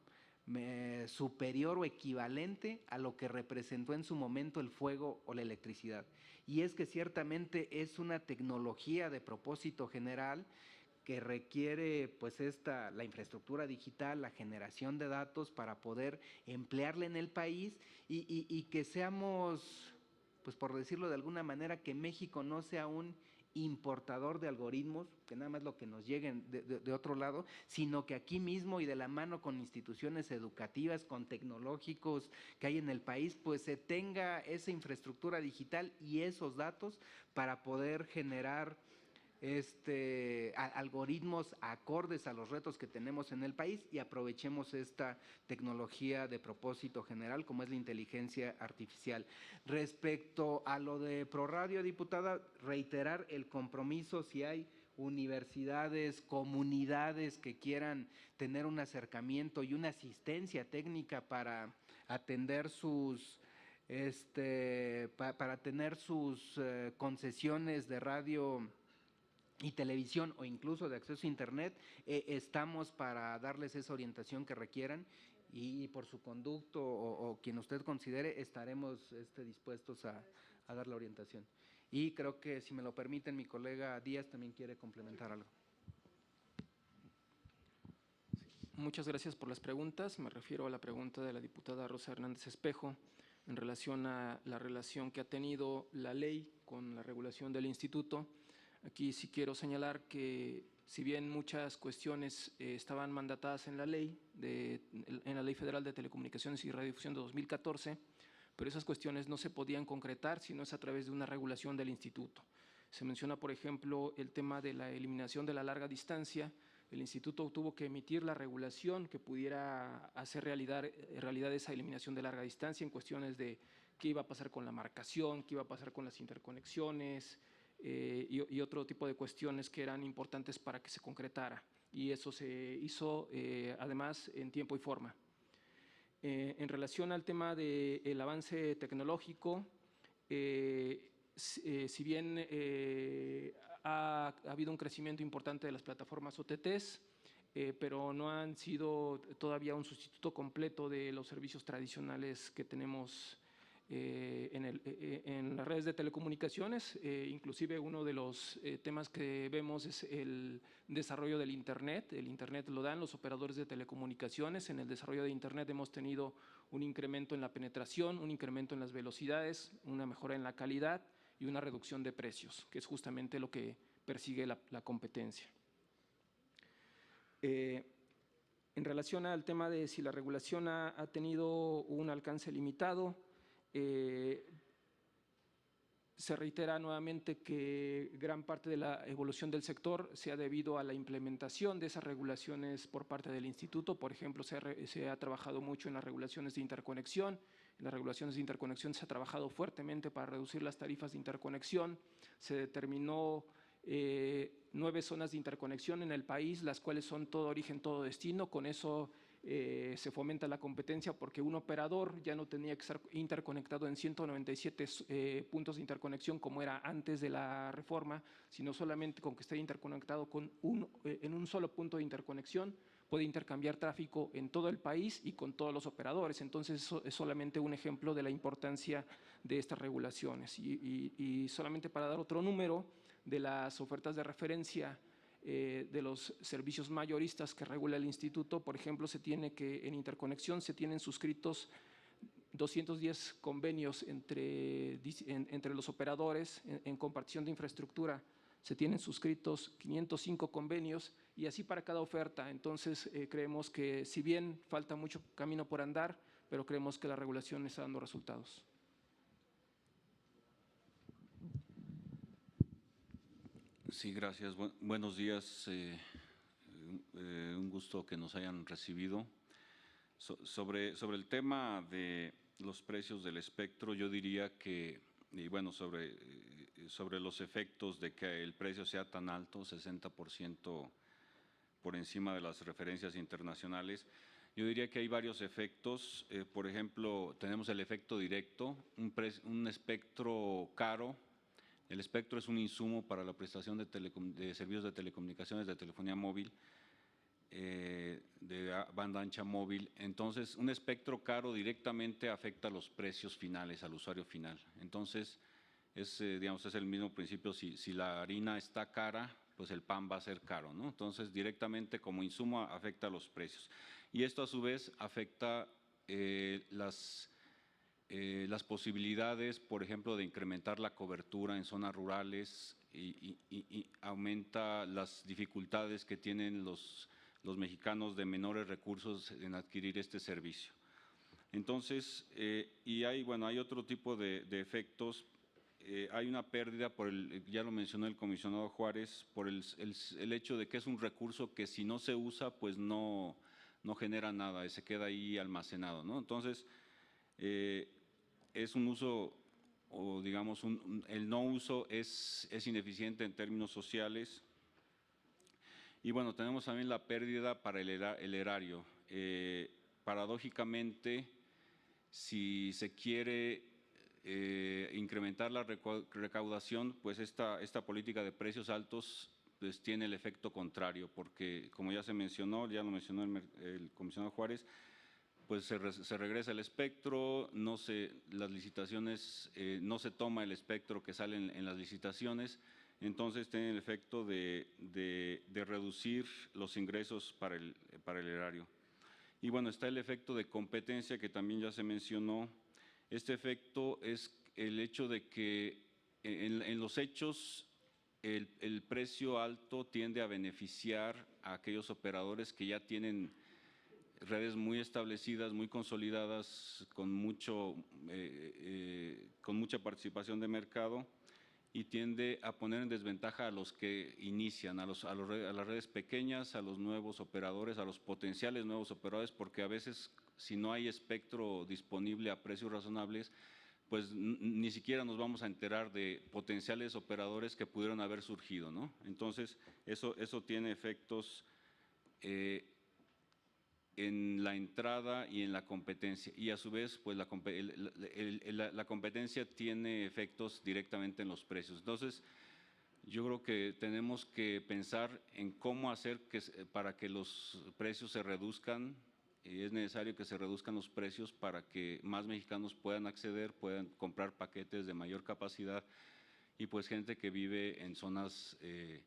superior o equivalente a lo que representó en su momento el fuego o la electricidad. Y es que ciertamente es una tecnología de propósito general que requiere pues la infraestructura digital, la generación de datos para poder emplearla en el país, y que seamos, pues por decirlo de alguna manera, que México no sea un importador de algoritmos, que nada más lo que nos lleguen de otro lado, sino que aquí mismo y de la mano con instituciones educativas, con tecnológicos que hay en el país, pues se tenga esa infraestructura digital y esos datos para poder generar algoritmos acordes a los retos que tenemos en el país, y aprovechemos esta tecnología de propósito general como es la inteligencia artificial. Respecto a lo de ProRadio, diputada, reiterar el compromiso, si hay universidades, comunidades que quieran tener un acercamiento y una asistencia técnica para atender para tener sus concesiones de radio y televisión o incluso de acceso a Internet, estamos para darles esa orientación que requieran, y por su conducto o quien usted considere estaremos dispuestos a dar la orientación. Y creo que, si me lo permiten, mi colega Díaz también quiere complementar algo. Muchas gracias por las preguntas. Me refiero a la pregunta de la diputada Rosa Hernández Espejo en relación a la relación que ha tenido la ley con la regulación del instituto. Aquí sí quiero señalar que, si bien muchas cuestiones estaban mandatadas en la Ley Federal de Telecomunicaciones y Radiodifusión de 2014, pero esas cuestiones no se podían concretar si no es a través de una regulación del instituto. Se menciona, por ejemplo, el tema de la eliminación de la larga distancia. El instituto tuvo que emitir la regulación que pudiera hacer realidad esa eliminación de larga distancia en cuestiones de qué iba a pasar con la marcación, qué iba a pasar con las interconexiones, y otro tipo de cuestiones que eran importantes para que se concretara, y eso se hizo además en tiempo y forma. En relación al tema del avance tecnológico, si bien ha habido un crecimiento importante de las plataformas OTTs, pero no han sido todavía un sustituto completo de los servicios tradicionales que tenemos en las redes de telecomunicaciones. Inclusive uno de los temas que vemos es el desarrollo del Internet. El Internet lo dan los operadores de telecomunicaciones. En el desarrollo de Internet hemos tenido un incremento en la penetración, un incremento en las velocidades, una mejora en la calidad y una reducción de precios, que es justamente lo que persigue la competencia. En relación al tema de si la regulación ha tenido un alcance limitado, se reitera nuevamente que gran parte de la evolución del sector se ha debido a la implementación de esas regulaciones por parte del instituto. Por ejemplo, se ha trabajado mucho en las regulaciones de interconexión. En las regulaciones de interconexión se ha trabajado fuertemente para reducir las tarifas de interconexión. Se determinó 9 zonas de interconexión en el país, las cuales son todo origen, todo destino. Con eso se fomenta la competencia porque un operador ya no tenía que estar interconectado en 197 puntos de interconexión como era antes de la reforma, sino solamente con que esté interconectado en un solo punto de interconexión, puede intercambiar tráfico en todo el país y con todos los operadores. Entonces, eso es solamente un ejemplo de la importancia de estas regulaciones. Y solamente para dar otro número de las ofertas de referencia de los servicios mayoristas que regula el instituto, por ejemplo, en interconexión se tienen suscritos 210 convenios entre los operadores. En compartición de infraestructura se tienen suscritos 505 convenios y así para cada oferta. Entonces, creemos que si bien falta mucho camino por andar, pero creemos que la regulación está dando resultados. Sí, gracias. Buenos días. Un gusto que nos hayan recibido. Sobre el tema de los precios del espectro, yo diría que, y bueno, sobre los efectos de que el precio sea tan alto, 60% por encima de las referencias internacionales, yo diría que hay varios efectos. Por ejemplo, tenemos el efecto directo, un espectro caro. El espectro es un insumo para la prestación de servicios de telecomunicaciones, de telefonía móvil, de banda ancha móvil. Entonces, un espectro caro directamente afecta los precios finales al usuario final. Entonces, digamos, es el mismo principio. Si la harina está cara, pues el pan va a ser caro, ¿no? Entonces, directamente como insumo afecta los precios. Y esto, a su vez, afecta las posibilidades, por ejemplo, de incrementar la cobertura en zonas rurales y aumenta las dificultades que tienen los mexicanos de menores recursos en adquirir este servicio. Entonces, hay otro tipo de efectos. Hay una pérdida, ya lo mencionó el comisionado Juárez, por el hecho de que es un recurso que si no se usa, pues no genera nada, se queda ahí almacenado, ¿no? Entonces, es un uso, o digamos, el no uso es ineficiente en términos sociales. Y bueno, tenemos también la pérdida para el erario. Paradójicamente, si se quiere incrementar la recaudación, pues esta política de precios altos pues tiene el efecto contrario, porque como ya lo mencionó el comisionado Juárez, pues se regresa el espectro, las licitaciones, no se toma el espectro que sale en las licitaciones, entonces tiene el efecto de reducir los ingresos para el erario. Y bueno, está el efecto de competencia que también ya se mencionó. Este efecto es el hecho de que en los hechos el precio alto tiende a beneficiar a aquellos operadores que ya tienen redes muy establecidas, muy consolidadas, con mucha participación de mercado, y tiende a poner en desventaja a los que inician, a las redes pequeñas, a los nuevos operadores, a los potenciales nuevos operadores, porque a veces si no hay espectro disponible a precios razonables, pues ni siquiera nos vamos a enterar de potenciales operadores que pudieron haber surgido, ¿no? Entonces, eso tiene efectos en la entrada y en la competencia, y a su vez pues la competencia tiene efectos directamente en los precios. Entonces, yo creo que tenemos que pensar en cómo hacer para que los precios se reduzcan es necesario que se reduzcan los precios para que más mexicanos puedan acceder, puedan comprar paquetes de mayor capacidad y pues gente que vive en zonas que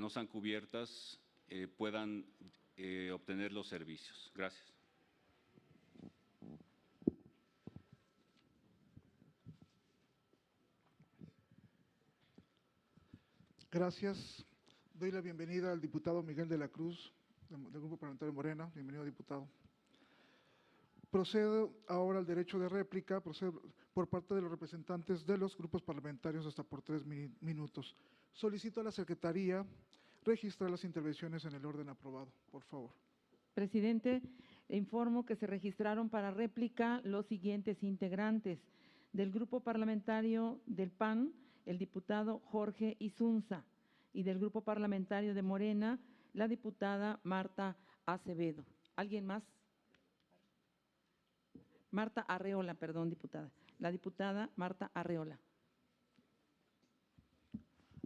no están cubiertas puedan obtener los servicios. Gracias. Gracias. Doy la bienvenida al diputado Miguel de la Cruz, del Grupo Parlamentario Morena. Bienvenido, diputado. Procedo ahora al derecho de réplica, procedo por parte de los representantes de los grupos parlamentarios hasta por 3 minutos. Solicito a la Secretaría registrar las intervenciones en el orden aprobado, por favor. Presidente, informo que se registraron para réplica los siguientes integrantes. Del Grupo Parlamentario del PAN, el diputado Jorge Isunza, y del Grupo Parlamentario de Morena, la diputada Marta Acevedo. ¿Alguien más? Marta Arreola, perdón, diputada. La diputada Marta Arreola.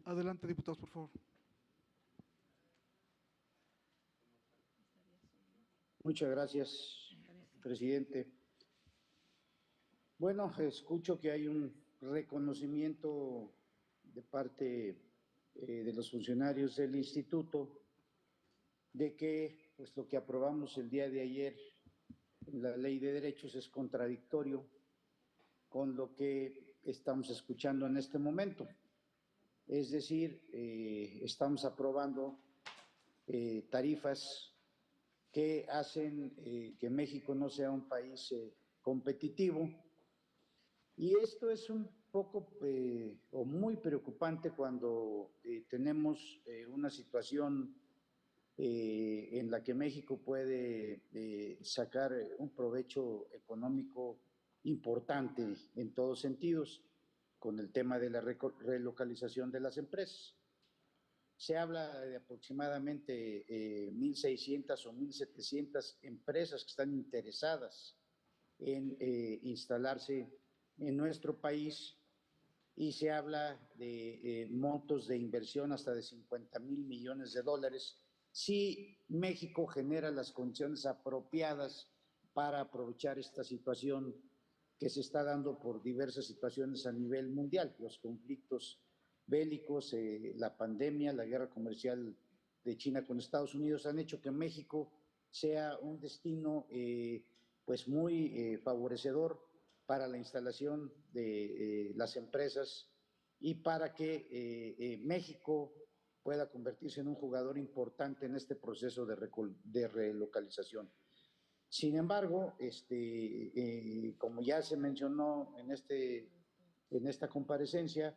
Adelante, diputados, por favor. Muchas gracias, presidente. Bueno, escucho que hay un reconocimiento de parte de los funcionarios del instituto de que pues, lo que aprobamos el día de ayer, la Ley de Derechos, es contradictorio con lo que estamos escuchando en este momento. Es decir, estamos aprobando tarifas que hacen que México no sea un país competitivo. Y esto es un poco o muy preocupante cuando tenemos una situación en la que México puede sacar un provecho económico importante en todos sentidos con el tema de la relocalización de las empresas. Se habla de aproximadamente 1.600 o 1.700 empresas que están interesadas en instalarse en nuestro país y se habla de montos de inversión hasta de 50,000 millones de dólares si México genera las condiciones apropiadas para aprovechar esta situación que se está dando por diversas situaciones a nivel mundial, los conflictos bélicos, la pandemia, la guerra comercial de China con Estados Unidos han hecho que México sea un destino pues muy favorecedor para la instalación de las empresas y para que México pueda convertirse en un jugador importante en este proceso de relocalización. Sin embargo, como ya se mencionó en esta comparecencia,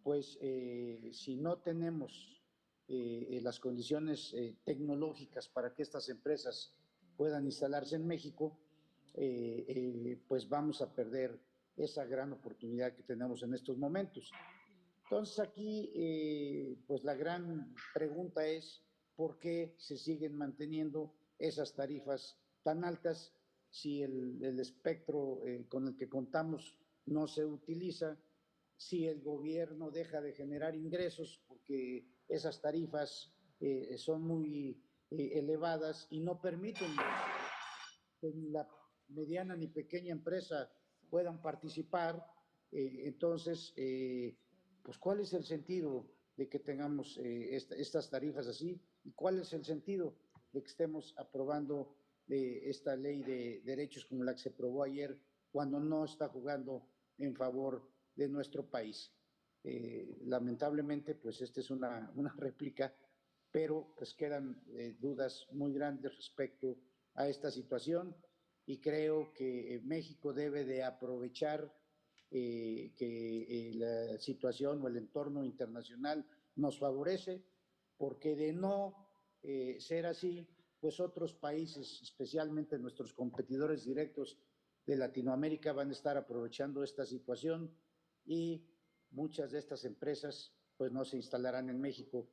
pues si no tenemos las condiciones tecnológicas para que estas empresas puedan instalarse en México, pues vamos a perder esa gran oportunidad que tenemos en estos momentos. Entonces aquí, pues la gran pregunta es, ¿por qué se siguen manteniendo esas tarifas tan altas si el espectro con el que contamos no se utiliza, si el gobierno deja de generar ingresos porque esas tarifas son muy elevadas y no permiten que ni la mediana ni pequeña empresa puedan participar? Entonces, pues ¿cuál es el sentido de que tengamos estas tarifas así? ¿Y cuál es el sentido de que estemos aprobando esta ley de derechos como la que se aprobó ayer cuando no está jugando en favor de nuestro país? Lamentablemente, pues esta es una réplica, pero pues quedan dudas muy grandes respecto a esta situación y creo que México debe de aprovechar que la situación o el entorno internacional nos favorece, porque de no ser así, pues otros países, especialmente nuestros competidores directos de Latinoamérica, van a estar aprovechando esta situación y muchas de estas empresas pues no se instalarán en México,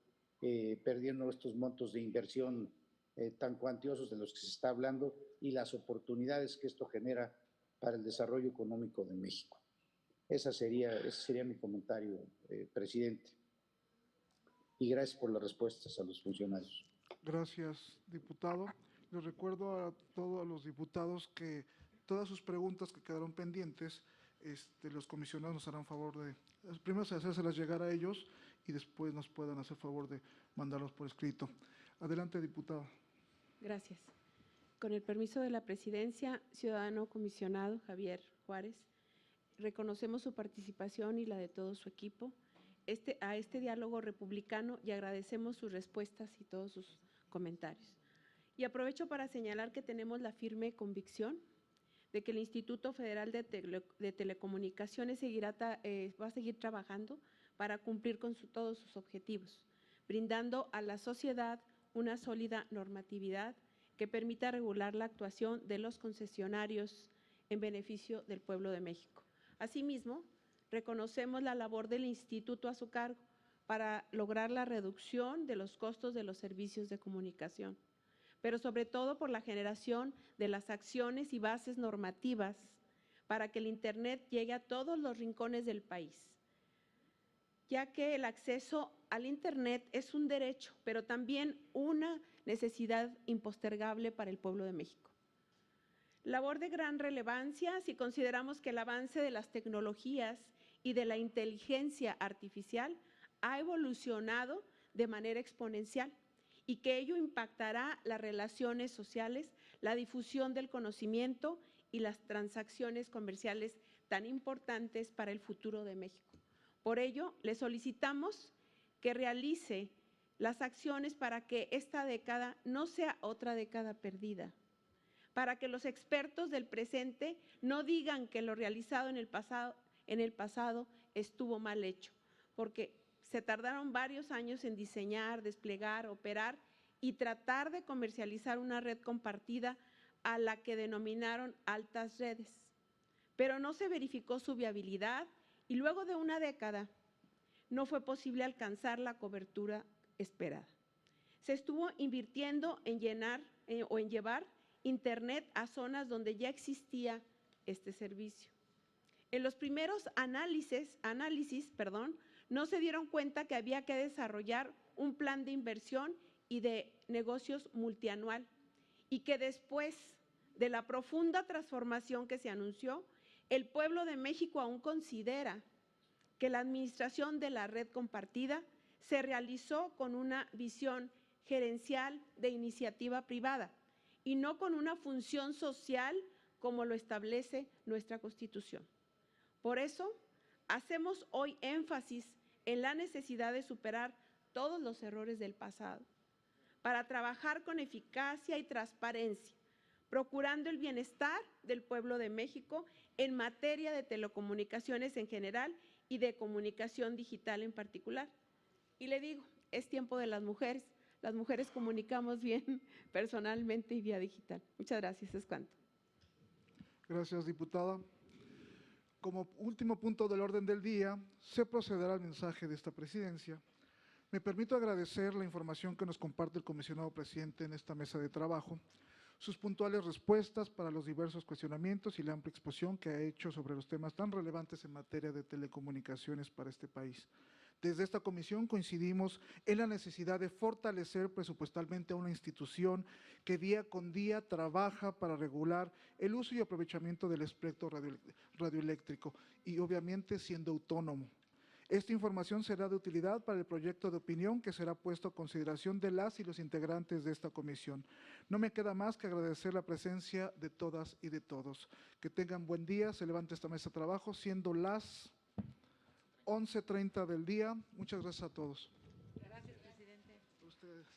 perdiendo estos montos de inversión tan cuantiosos de los que se está hablando y las oportunidades que esto genera para el desarrollo económico de México. Ese sería mi comentario, presidente. Y gracias por las respuestas a los funcionarios. Gracias, diputado. Les recuerdo a todos los diputados que todas sus preguntas que quedaron pendientes, los comisionados nos harán favor de, primero hacérselas llegar a ellos y después nos puedan hacer favor de mandarlos por escrito. Adelante, diputada. Gracias. Con el permiso de la presidencia, ciudadano comisionado Javier Juárez, reconocemos su participación y la de todo su equipo a este diálogo republicano y agradecemos sus respuestas y todos sus comentarios. Y aprovecho para señalar que tenemos la firme convicción de que el Instituto Federal de Telecomunicaciones va a seguir trabajando para cumplir con todos sus objetivos, brindando a la sociedad una sólida normatividad que permita regular la actuación de los concesionarios en beneficio del pueblo de México. Asimismo, reconocemos la labor del instituto a su cargo para lograr la reducción de los costos de los servicios de comunicación, pero sobre todo por la generación de las acciones y bases normativas para que el Internet llegue a todos los rincones del país, ya que el acceso al Internet es un derecho, pero también una necesidad impostergable para el pueblo de México. Labor de gran relevancia si consideramos que el avance de las tecnologías y de la inteligencia artificial ha evolucionado de manera exponencial y que ello impactará las relaciones sociales, la difusión del conocimiento y las transacciones comerciales tan importantes para el futuro de México. Por ello, le solicitamos que realice las acciones para que esta década no sea otra década perdida, para que los expertos del presente no digan que lo realizado en el pasado estuvo mal hecho, porque se tardaron varios años en diseñar, desplegar, operar y tratar de comercializar una red compartida a la que denominaron altas redes, pero no se verificó su viabilidad y luego de una década no fue posible alcanzar la cobertura esperada. Se estuvo invirtiendo en llevar Internet a zonas donde ya existía este servicio. En los primeros análisis, no se dieron cuenta que había que desarrollar un plan de inversión y de negocios multianual y que después de la profunda transformación que se anunció, el pueblo de México aún considera que la administración de la red compartida se realizó con una visión gerencial de iniciativa privada y no con una función social como lo establece nuestra Constitución. Por eso, hacemos hoy énfasis en la necesidad de superar todos los errores del pasado, para trabajar con eficacia y transparencia, procurando el bienestar del pueblo de México en materia de telecomunicaciones en general y de comunicación digital en particular. Y le digo, es tiempo de las mujeres comunicamos bien personalmente y vía digital. Muchas gracias, es cuanto. Gracias, diputada. Como último punto del orden del día, se procederá al mensaje de esta presidencia. Me permito agradecer la información que nos comparte el comisionado presidente en esta mesa de trabajo, sus puntuales respuestas para los diversos cuestionamientos y la amplia exposición que ha hecho sobre los temas tan relevantes en materia de telecomunicaciones para este país. Desde esta comisión coincidimos en la necesidad de fortalecer presupuestalmente a una institución que día con día trabaja para regular el uso y aprovechamiento del espectro radioeléctrico y obviamente siendo autónomo. Esta información será de utilidad para el proyecto de opinión que será puesto a consideración de las y los integrantes de esta comisión. No me queda más que agradecer la presencia de todas y de todos. Que tengan buen día, se levanta esta mesa de trabajo, siendo las 11:30 del día. Muchas gracias a todos. Gracias, presidente. A ustedes.